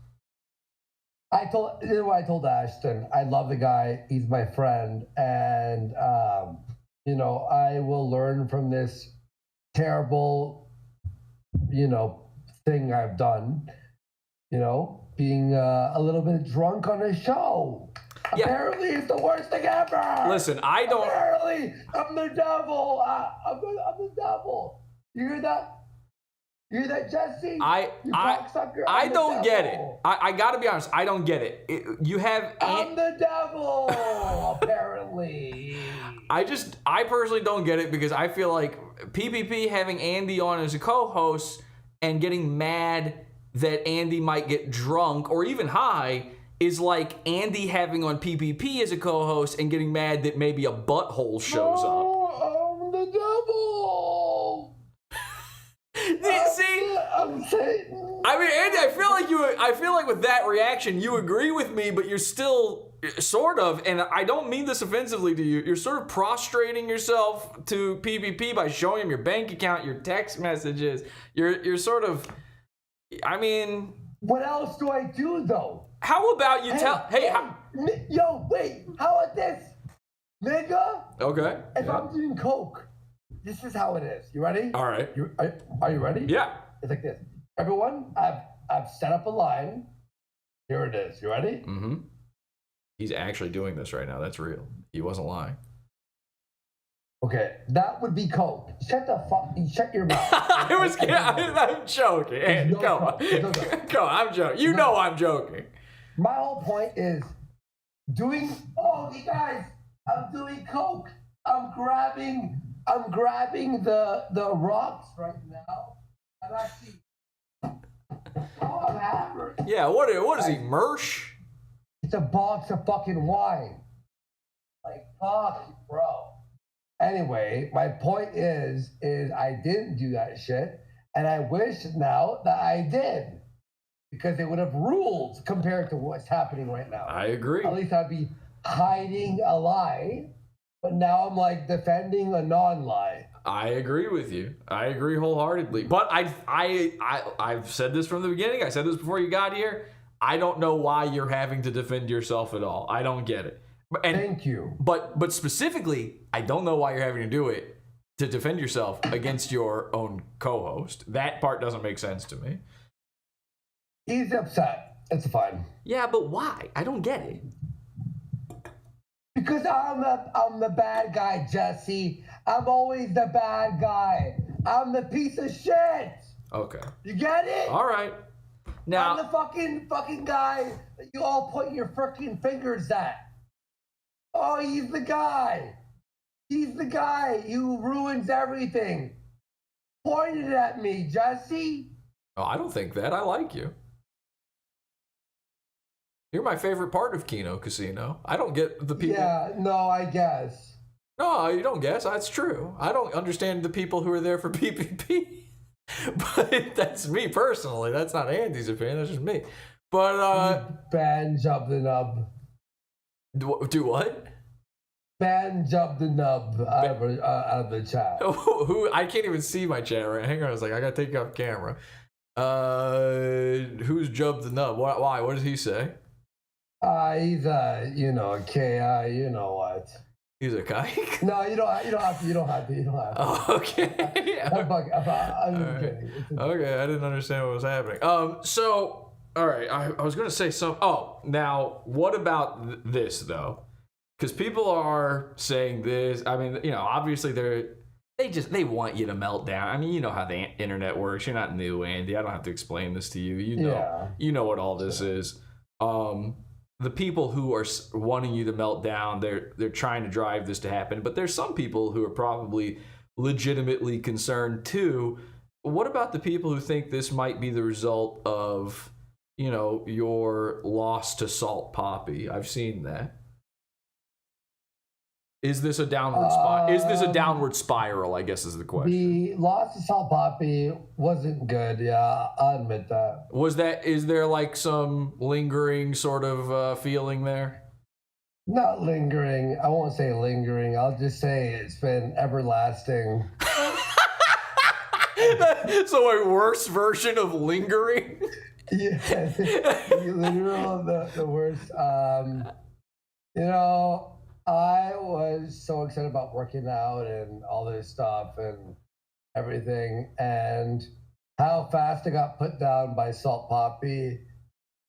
This is what I told Ashton. I love the guy. He's my friend, and I will learn from this terrible, thing I've done. Being a little bit drunk on a show. Yeah. Apparently, it's the worst thing ever. Listen, I don't. Apparently, I'm the devil. I'm the devil. You hear that? You hear that, Jesse? I don't get it. I gotta be honest. I don't get it. I'm the devil, apparently. I personally don't get it because I feel like PPP having Andy on as a co-host and getting mad that Andy might get drunk or even high is like Andy having on PPP as a co-host and getting mad that maybe a butthole shows up. I'm the devil. See, I'm Satan. I mean, Andy, I feel like with that reaction, you agree with me, but you're still sort of, and I don't mean this offensively to you, you're sort of prostrating yourself to PPP by showing him your bank account, your text messages. You're sort of, I mean, what else do I do though? How about you yo, wait, how about this, nigga? Okay. If I'm doing coke, this is how it is. You ready? All right. Are you ready? Yeah. It's like this. Everyone, I've set up a line. Here it is. You ready? Mm-hmm. He's actually doing this right now. That's real. He wasn't lying. Okay, that would be coke. Shut your mouth. I'm joking. Andy, come on. Come on, I'm joking. You know I'm joking. My whole point is you guys, I'm doing coke. I'm grabbing the rocks right now. I'm actually I'm hammered. Yeah, what is he, Mersh? It's a box of fucking wine. Like, fuck, bro. Anyway, my point is I didn't do that shit, and I wish now that I did, because it would have ruled compared to what's happening right now. I agree. At least I'd be hiding a lie, but now I'm like defending a non-lie. I agree with you. I agree wholeheartedly. But I've said this from the beginning. I said this before you got here. I don't know why you're having to defend yourself at all. I don't get it. Thank you. But specifically, I don't know why you're having to do it to defend yourself against your own co-host. That part doesn't make sense to me. He's upset. It's fine. Yeah, but why? I don't get it. Because I'm the bad guy, Jesse. I'm always the bad guy. I'm the piece of shit. Okay. You get it? All right. Now I'm the fucking guy that you all point your freaking fingers at. Oh, he's the guy. He's the guy who ruins everything. Pointed at me, Jesse. Oh, I don't think that. I like you. You're my favorite part of KINO Casino. I don't get the people. Yeah, no, I guess. No, you don't guess. That's true. I don't understand the people who are there for PPP. But that's me personally. That's not Andy's opinion. That's just me. But ban job the nub. Do what? Ban job the nub out of the chat. Who? I can't even see my chat right. Hang on. I was like, I gotta take off camera. Who's Jub the Nub? Why? What does he say? He's a KI. You know what? He's a kike? No, you don't have to. Oh, okay. I'm kidding. Okay, I didn't understand what was happening. So, all right, I was going to say some. Oh, now, what about this, though? Because people are saying this. I mean, obviously they want you to melt down. I mean, you know how the internet works. You're not new, Andy. I don't have to explain this to you. You know what all this is. The people who are wanting you to melt down, they're trying to drive this to happen. But there's some people who are probably legitimately concerned too. What about the people who think this might be the result of, your loss to Salt Poppy? I've seen that. Is this a downward spiral? Is this a downward spiral? I guess is the question. The loss to Salt Poppy wasn't good. Yeah, I'll admit that. Is there like some lingering sort of feeling there? Not lingering. I won't say lingering. I'll just say it's been everlasting. So a worse version of lingering? Yeah, literal the worst. I was so excited about working out and all this stuff and everything, and how fast I got put down by Salt Poppy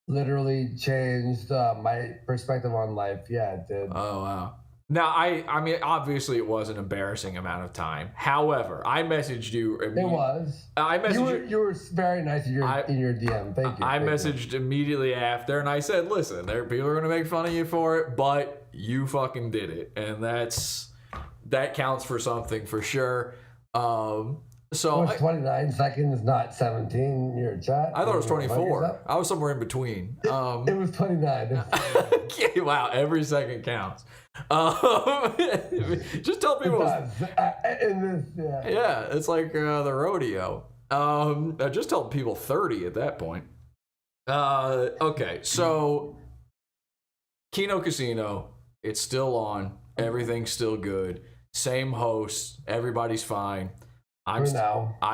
literally changed my perspective on life. Yeah, it did. Oh, wow. Now, I mean, obviously it was an embarrassing amount of time. However, I messaged you. It was. I messaged you. You were very nice in your DM. Thank you. I messaged immediately after, and I said, listen, people are going to make fun of you for it, but you fucking did it. And that counts for something for sure. So it was 29 seconds, not 17 in your chat. I thought it was 24. I was somewhere in between. It was 29. Wow, every second counts. Just tell people. Yeah, it's like the rodeo. I just tell people 30 at that point. Okay, so KINO Casino, it's still on. Everything's still good. Same host. Everybody's fine. I'm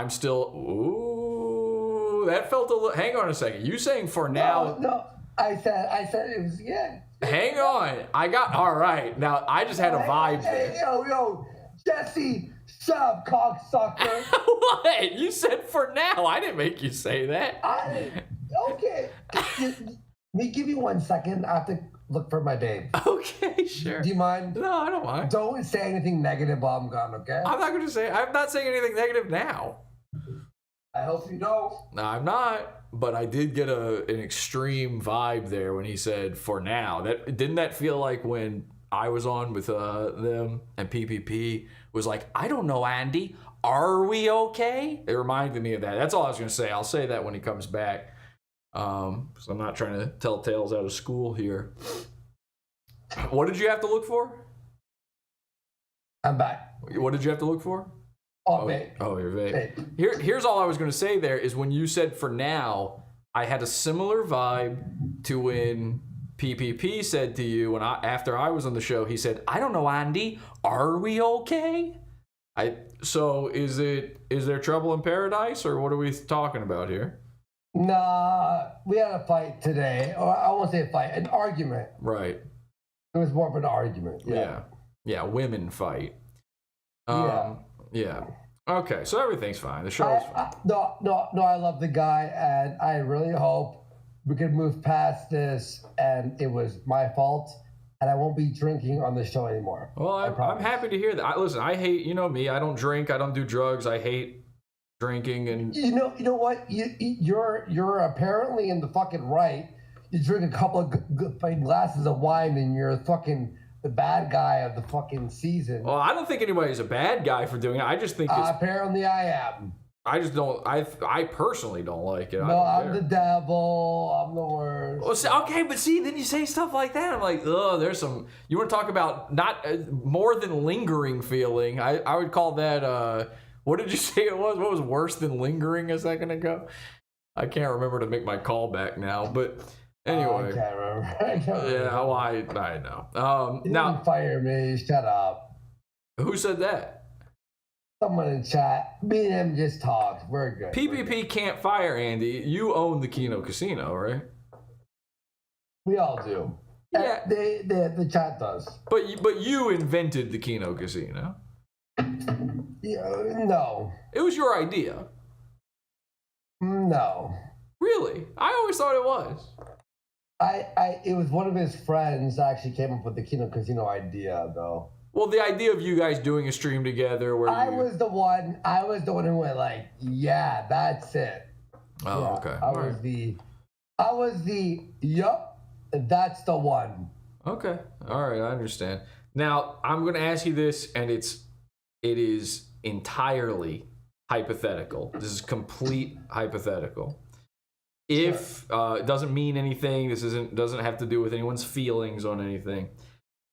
still. Ooh, that felt a little. Hang on a second. You saying for now? No. I said it was. Yeah. Hang on. All right. Now I just had a vibe there. Hey, yo, Jesse, sub cocksucker. What? You said for now. I didn't make you say that. Okay. Me, give me 1 second. I have to look for my babe. Okay, sure. Do you mind? No, I don't mind. Don't say anything negative while I'm gone, okay? I'm not saying anything negative now. I hope you don't. No, I'm not. But I did get an extreme vibe there when he said for now. Didn't that feel like when I was on with them and PPP was like, I don't know, Andy, are we okay? It reminded me of that. That's all I was going to say. I'll say that when he comes back. So I'm not trying to tell tales out of school here. What did you have to look for? I'm back. What did you have to look for? Vape. Oh, you're vape. Here's all I was going to say there is when you said for now, I had a similar vibe to when PPP said to you after I was on the show, he said, I don't know, Andy, are we okay? So is there trouble in paradise, or what are we talking about here? Nah, we had a fight today. Or I won't say a fight, an argument. Right. It was more of an argument. Yeah, women fight. Yeah. Okay, so everything's fine. The show's fine. No, I love the guy, and I really hope we can move past this, and it was my fault, and I won't be drinking on the show anymore. Well, I'm happy to hear that. Listen, I hate, me, I don't drink, I don't do drugs, I hate drinking, and you know what, you're apparently in the fucking right. You drink a couple of glasses of wine and you're fucking the bad guy of the fucking season. Well, I don't think anybody's a bad guy for doing it. I just think it's. Apparently, I am. I just don't. I personally don't like it. No, I'm the devil. I'm the worst. Well, okay, but see, then you say stuff like that. I'm like, oh, there's some. You want to talk about not more than lingering feeling? I would call that. What did you say it was? What was worse than lingering a second ago? I can't remember to make my call back now, but anyway. I can't remember. Yeah, well, I know. You Now, didn't fire me. Shut up. Who said that? Someone in chat. Me and him just talked. We're good. PPP can't fire Andy. You own the Kino Casino, right? We all do. Yeah. The chat does. But you invented the Kino Casino. Yeah, no. It was your idea. No. Really? I always thought it was. It was one of his friends that actually came up with the Kino Casino idea, though. Well, the idea of you guys doing a stream together where I was the one who went like, yeah, that's it. Oh, yeah, okay. I was the yup, that's the one. Okay. All right, I understand. Now, I'm going to ask you this, and it is entirely hypothetical. This is complete hypothetical. If it doesn't mean anything, this doesn't have to do with anyone's feelings on anything.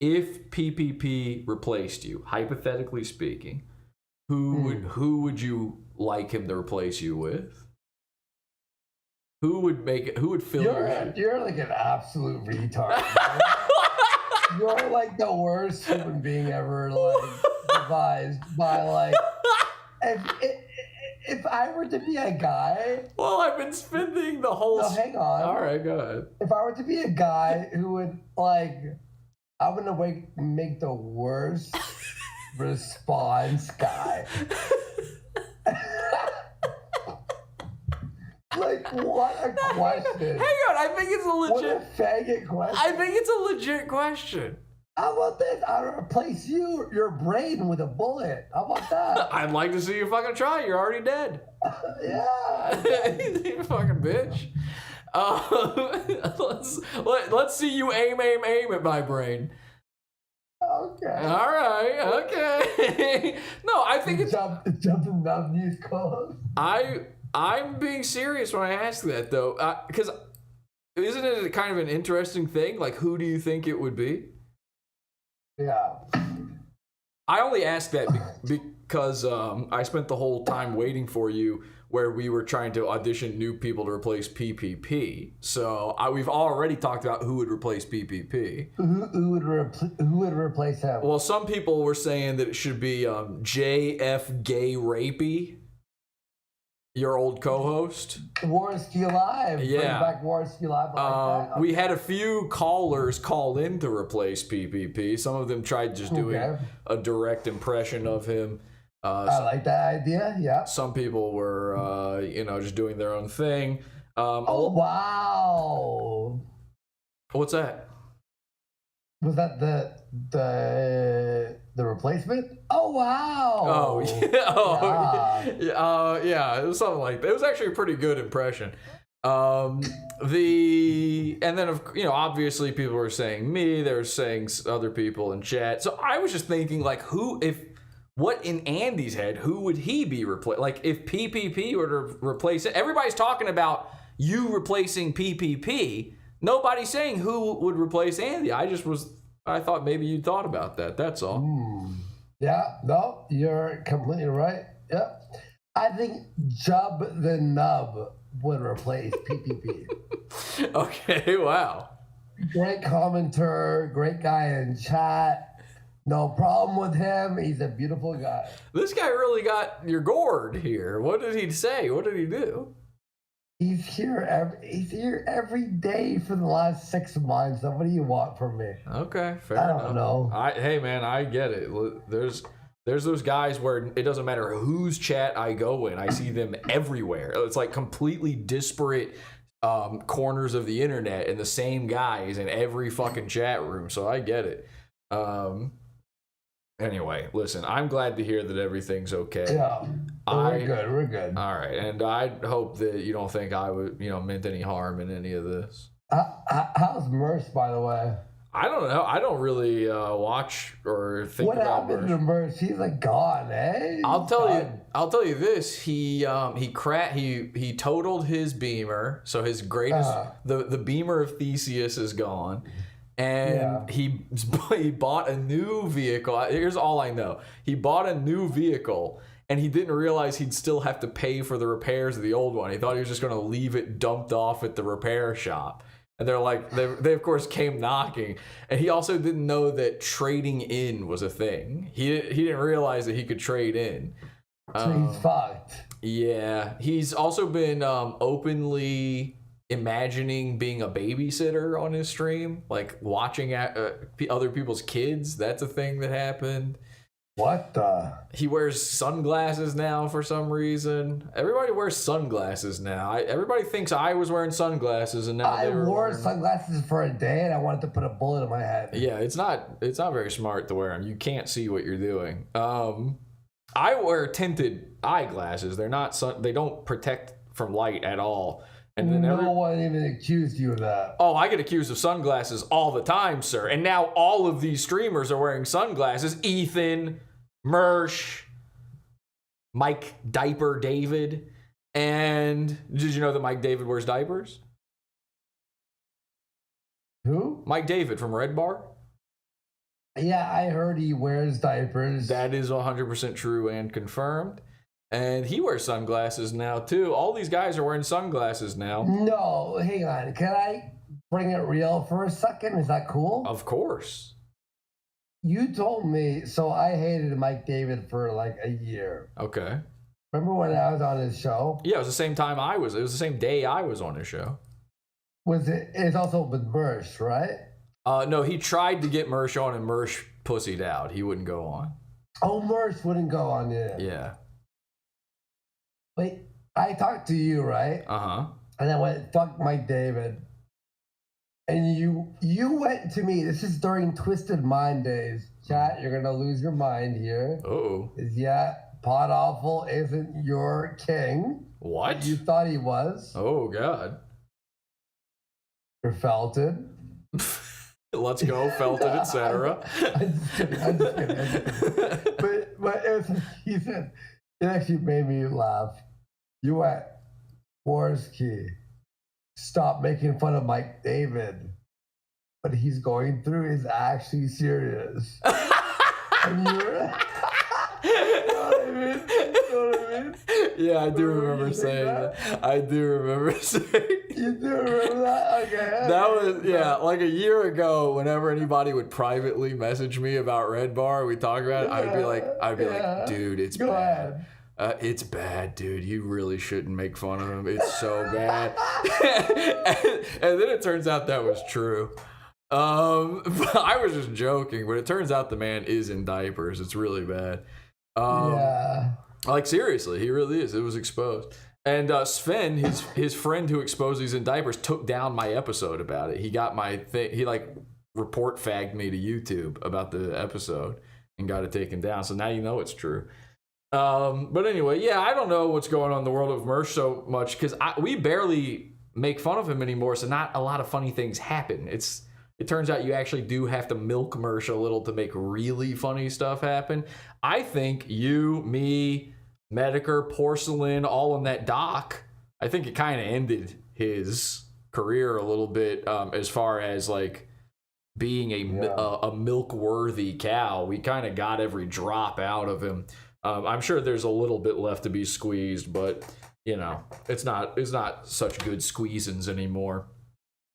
If PPP replaced you, hypothetically speaking, who would you like him to replace you with? Who would fill your shoes? You're like an absolute retard. You're like the worst human being ever devised by like if I were to be a guy. Well, I've been spending the whole. No, hang on. All right, go ahead. If I were to be a guy who would I'm gonna make the worst response guy. Like, what a question. Hang on, I think it's a legit. What a faggot question. I think it's a legit question. How about this? I'll replace your brain with a bullet. How about that? I'd like to see you fucking try. You're already dead. Yeah. You fucking bitch. Let's see you aim at my brain. Okay. All right. Okay. No, I think it's jumping down these calls. I'm being serious when I ask that though, because isn't it kind of an interesting thing? Like, who do you think it would be? Yeah. I only asked that because I spent the whole time waiting for you where we were trying to audition new people to replace PPP. So we've already talked about who would replace PPP. Who would replace him? Well, some people were saying that it should be JF Gay Rapey, your old co-host. Warski Live. Yeah. Bring back Warski Live. Like that. We had a few callers call in to replace PPP. Some of them tried just doing a direct impression of him. I like that idea. Yeah. Some people were, just doing their own thing. Oh wow! What's that? Was that the replacement? Oh wow! Oh yeah! Yeah. It was something like that. It was actually a pretty good impression. And then obviously people were saying me. They were saying other people in chat. So I was just thinking like, what in Andy's head, who would he be replaced? Like, if PPP were to replace it, everybody's talking about you replacing PPP. Nobody's saying who would replace Andy. I thought maybe you thought about that. That's all. Yeah, no, you're completely right. Yeah. I think Jub the Nub would replace PPP. Okay, wow. Great commenter, great guy in chat. No problem with him. He's a beautiful guy. This guy really got your gourd here. What did he say? What did he do? He's here every day for the last 6 months. What do you want from me? Okay, fair enough. I don't know. Hey man, I get it. There's those guys where it doesn't matter whose chat I go in. I see them everywhere. It's like completely disparate corners of the internet, and the same guys in every fucking chat room. So I get it. Anyway, listen, I'm glad to hear that everything's okay. Yeah, we're good. All right, and I hope that you don't think I would, meant any harm in any of this. How's Merce, by the way? I don't know. I don't really watch or think What about happened to Merch? He's like gone, eh? I'll tell you this. He totaled his Beamer, so his greatest the Beamer of Theseus is gone. And he bought a new vehicle. Here's all I know. He bought a new vehicle and he didn't realize he'd still have to pay for the repairs of the old one. He thought he was just going to leave it dumped off at the repair shop. And they're like, they of course came knocking. And he also didn't know that trading in was a thing. He didn't realize that he could trade in. So he's fucked. Yeah. He's also been openly imagining being a babysitter on his stream. Like watching other people's kids. That's a thing that happened. What the? He wears sunglasses now for some reason. Everybody wears sunglasses now. Everybody thinks I was wearing sunglasses, and now I wore sunglasses for a day, and I wanted to put a bullet in my head. Yeah, it's not very smart to wear them. You can't see what you're doing. I wear tinted eyeglasses. They don't protect from light at all. And then no one even accused you of that. Oh, I get accused of sunglasses all the time, sir. And now all of these streamers are wearing sunglasses. Ethan, Mersh, Mike Diaper David. And did you know that Mike David wears diapers? Who? Mike David from Red Bar. Yeah, I heard he wears diapers. That is 100% true and confirmed. And he wears sunglasses now, too. All these guys are wearing sunglasses now. No, hang on. Can I bring it real for a second? Is that cool? Of course. You told me, so I hated Mike David for like a year. Okay. Remember when I was on his show? Yeah, it was the same time it was the same day I was on his show. It's also with Mersh, right? No, he tried to get Mersh on and Mersh pussied out. He wouldn't go on. Oh, Mersh wouldn't go on, yeah. Yeah. Wait, I talked to you, right? Uh-huh. And I went, fuck Mike David. And you went to me, this is during Twisted Mind days. Chat, you're gonna lose your mind here. Oh. Yeah, Pod Awful isn't your king. What? You thought he was. Oh, God. You're Felton. Let's go, Felton, etc. I'm just kidding. But he said, it actually made me laugh. You went, Warski, stop making fun of Mike David. What he's going through is actually serious. And you were, you know what I mean? Yeah, I do remember saying that. I do remember saying. You do remember that? Okay. That was, yeah, like a year ago, whenever anybody would privately message me about Red Bar, we talk about it, I'd be like, dude, it's Go bad. It's bad, dude. You really shouldn't make fun of him. It's so bad. and then it turns out that was true. I was just joking, but it turns out the man is in diapers. It's really bad. Yeah. Like, seriously, he really is. It was exposed. And Sven, his friend who exposed he's in diapers, took down my episode about it. He got my thing. He report fagged me to YouTube about the episode and got it taken down. So now you know it's true. But anyway, yeah, I don't know what's going on in the world of Mersh so much because we barely make fun of him anymore. So not a lot of funny things happen. It turns out you actually do have to milk Mersh a little to make really funny stuff happen. I think you, me, Medicare, Porcelain, all in that doc, I think it kind of ended his career a little bit as far as like being a milk-worthy cow. We kind of got every drop out of him. I'm sure there's a little bit left to be squeezed, but you know, it's not such good squeezins anymore.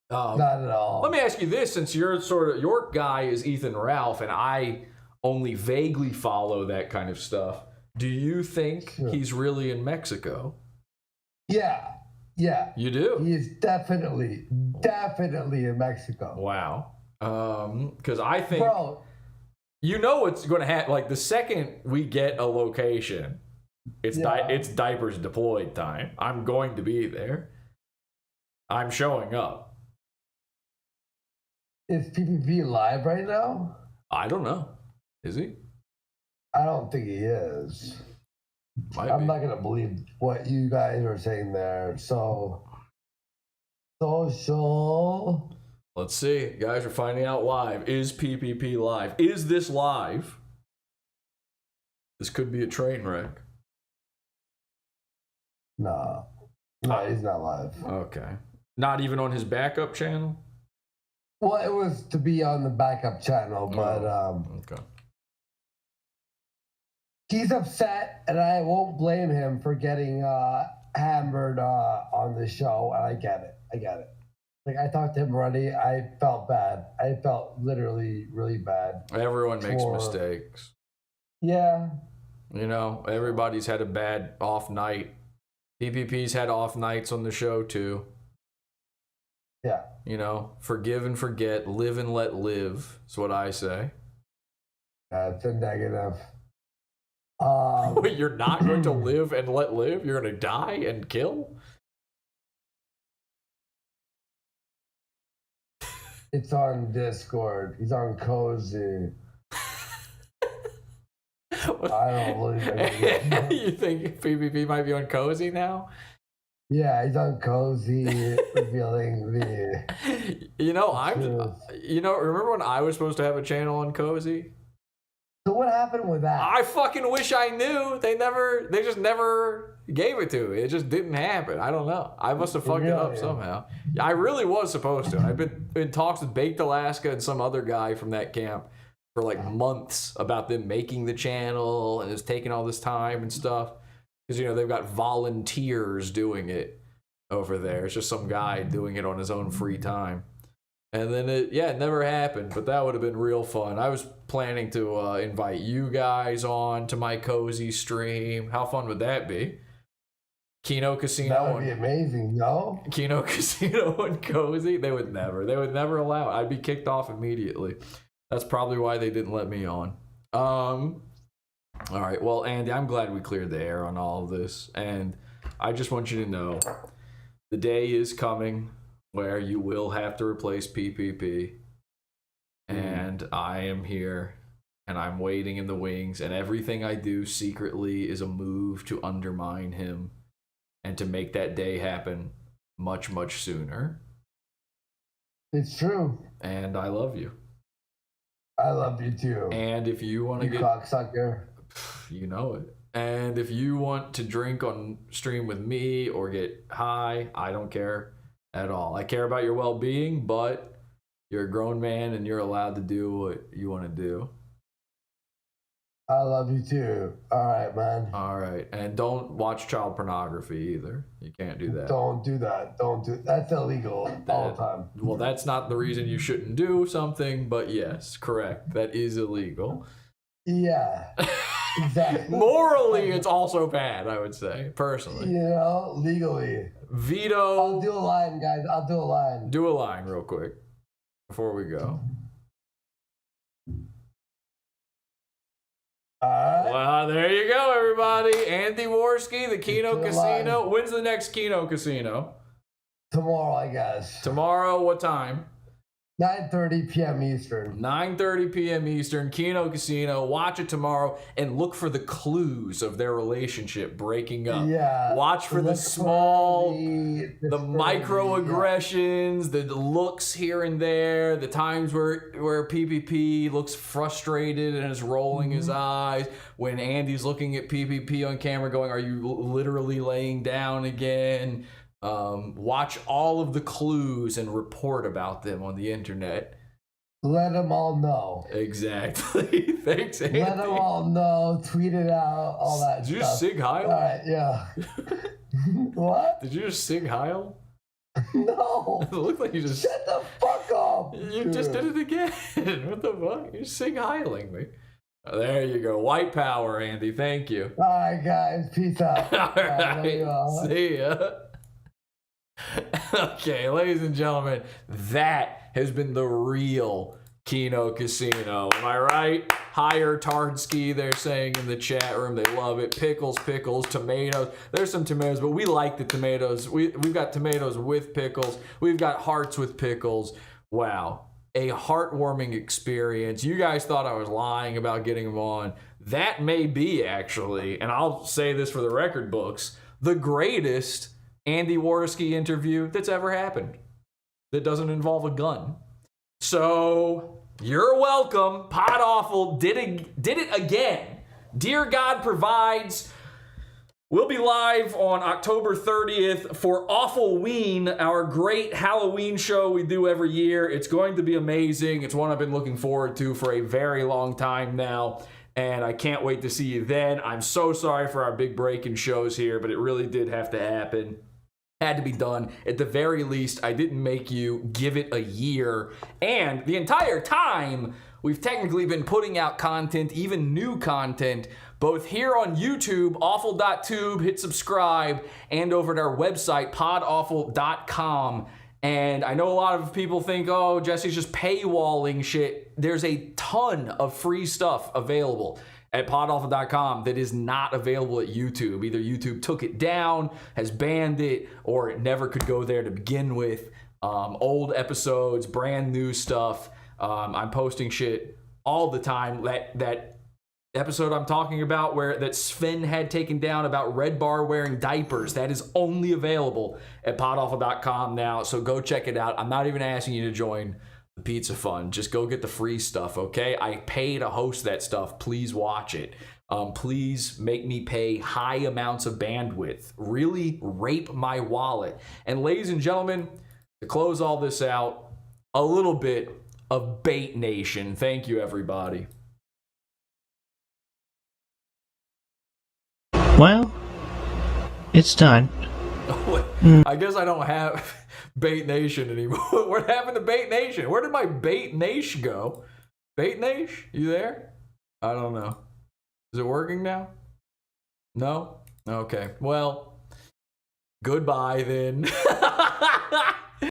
Not at all. Let me ask you this, since your guy is Ethan Ralph, and I only vaguely follow that kind of stuff. Do you think he's really in Mexico? Yeah. You do? He is definitely in Mexico. Wow. Because I think, bro, you know what's going to happen. Like the second we get a location, it's diapers deployed time. I'm going to be there. I'm showing up. Is PPP live right now? I don't know. Is he? I don't think he is. I'm not going to believe what you guys are saying there. So, social. Let's see. Guys, we're finding out live. Is PPP live? Is this live? This could be a train wreck. No, he's not live. Okay. Not even on his backup channel? Well, it was to be on the backup channel, but okay. He's upset, and I won't blame him for getting hammered on the show. And I get it. Like, I talked to him already. I felt bad. I felt literally really bad. Everyone makes mistakes. Yeah. You know, everybody's had a bad off night. PPP's had off nights on the show too. Yeah. You know, forgive and forget, live and let live is what I say. It's a negative. Wait, you're not going to live and let live? You're going to die and kill? It's on Discord. He's on Cozy. I don't believe it. You think PPP might be on Cozy now? Yeah, he's on Cozy, revealing the. Remember when I was supposed to have a channel on Cozy? So what happened with that? I fucking wish I knew. They just never gave it to me. It just didn't happen. I don't know. I must have fucked it up somehow. I really was supposed to. I've been in talks with Baked Alaska and some other guy from that camp for like months about them making the channel, and it's taking all this time and stuff. Because, they've got volunteers doing it over there. It's just some guy doing it on his own free time. And then it never happened, but that would have been real fun. I was planning to invite you guys on to my Cozy stream. How fun would that be? KINO Casino. That would be amazing, no? KINO Casino and Cozy. They would never allow it. I'd be kicked off immediately. That's probably why they didn't let me on. All right, well, Andy, I'm glad we cleared the air on all of this. And I just want you to know the day is coming where you will have to replace PPP. And I am here, and I'm waiting in the wings, and everything I do secretly is a move to undermine him and to make that day happen much, much sooner. It's true. And I love you. I love you too. And if you want to get... cocksucker. You know it. And if you want to drink on stream with me or get high, I don't care at all. I care about your well-being, but you're a grown man and you're allowed to do what you want to do. I love you too. All right, man. All right. And don't watch child pornography either. You can't do that. Don't do that. That's illegal all the time. Well, that's not the reason you shouldn't do something, but yes, correct. That is illegal. Yeah. Exactly. Morally, it's also bad, I would say, personally. Legally. Veto. I'll do a line, guys. I'll do a line. Do a line real quick before we go. All right. Well, there you go, everybody. Andy Warski, the KINO Casino. When's the next KINO Casino? Tomorrow, I guess. Tomorrow, what time? 9:30 p.m. Eastern. 9:30 p.m. Eastern, KINO Casino. Watch it tomorrow and look for the clues of their relationship breaking up. Yeah. Watch for the small, the microaggressions, the looks here and there, the times where PPP looks frustrated and is rolling his eyes, when Andy's looking at PPP on camera going, "Are you literally laying down again?" Watch all of the clues and report about them on the internet. Let them all know. Exactly. Thanks, Andy. Let them all know. Tweet it out. All that stuff. Did you just Sig Heil? All right, yeah. What? Did you just Sig Heil? No. It looked like you just... Shut the fuck up. You just did it again. What the fuck? You're Sig Heiling me. Oh, there you go. White power, Andy. Thank you. All right, guys. Peace out. All right. See ya. Okay, ladies and gentlemen, that has been the real KINO Casino. Am I right? Higher Tardsky, they're saying in the chat room. They love it. Pickles, tomatoes. There's some tomatoes, but we like the tomatoes. We've got tomatoes with pickles. We've got hearts with pickles. Wow. A heartwarming experience. You guys thought I was lying about getting them on. That may be, actually, and I'll say this for the record books, the greatest Andy Warski interview that's ever happened that doesn't involve a gun. So you're welcome. Pod Awful did it again. Dear God Provides. We'll be live on October 30th for Awfulween, our great Halloween show we do every year. It's going to be amazing. It's one I've been looking forward to for a very long time now, and I can't wait to see you then. I'm so sorry for our big break in shows here, but it really did have to happen. Had to be done. At the very least, I didn't make you give it a year. And the entire time, we've technically been putting out content, even new content, both here on YouTube, awful.tube, hit subscribe, and over at our website, podawful.com. And I know a lot of people think, oh, Jesse's just paywalling shit. There's a ton of free stuff available at podawful.com that is not available at YouTube. Either YouTube took it down, has banned it, or it never could go there to begin with. Old episodes, brand new stuff. I'm posting shit all the time. That episode I'm talking about that Sven had taken down about Red Bar wearing diapers, that is only available at podawful.com now, so go check it out. I'm not even asking you to join the pizza fund. Just go get the free stuff, okay? I pay to host that stuff. Please watch it. Please make me pay high amounts of bandwidth. Really rape my wallet. And ladies and gentlemen, to close all this out, a little bit of Bait Nation. Thank you, everybody. Well, it's done. I guess I don't have Bait Nation anymore. What happened to Bait Nation? Where did my Bait Nation go? Bait Nation, you there? I don't know. Is it working now? No? Okay. Well, goodbye then.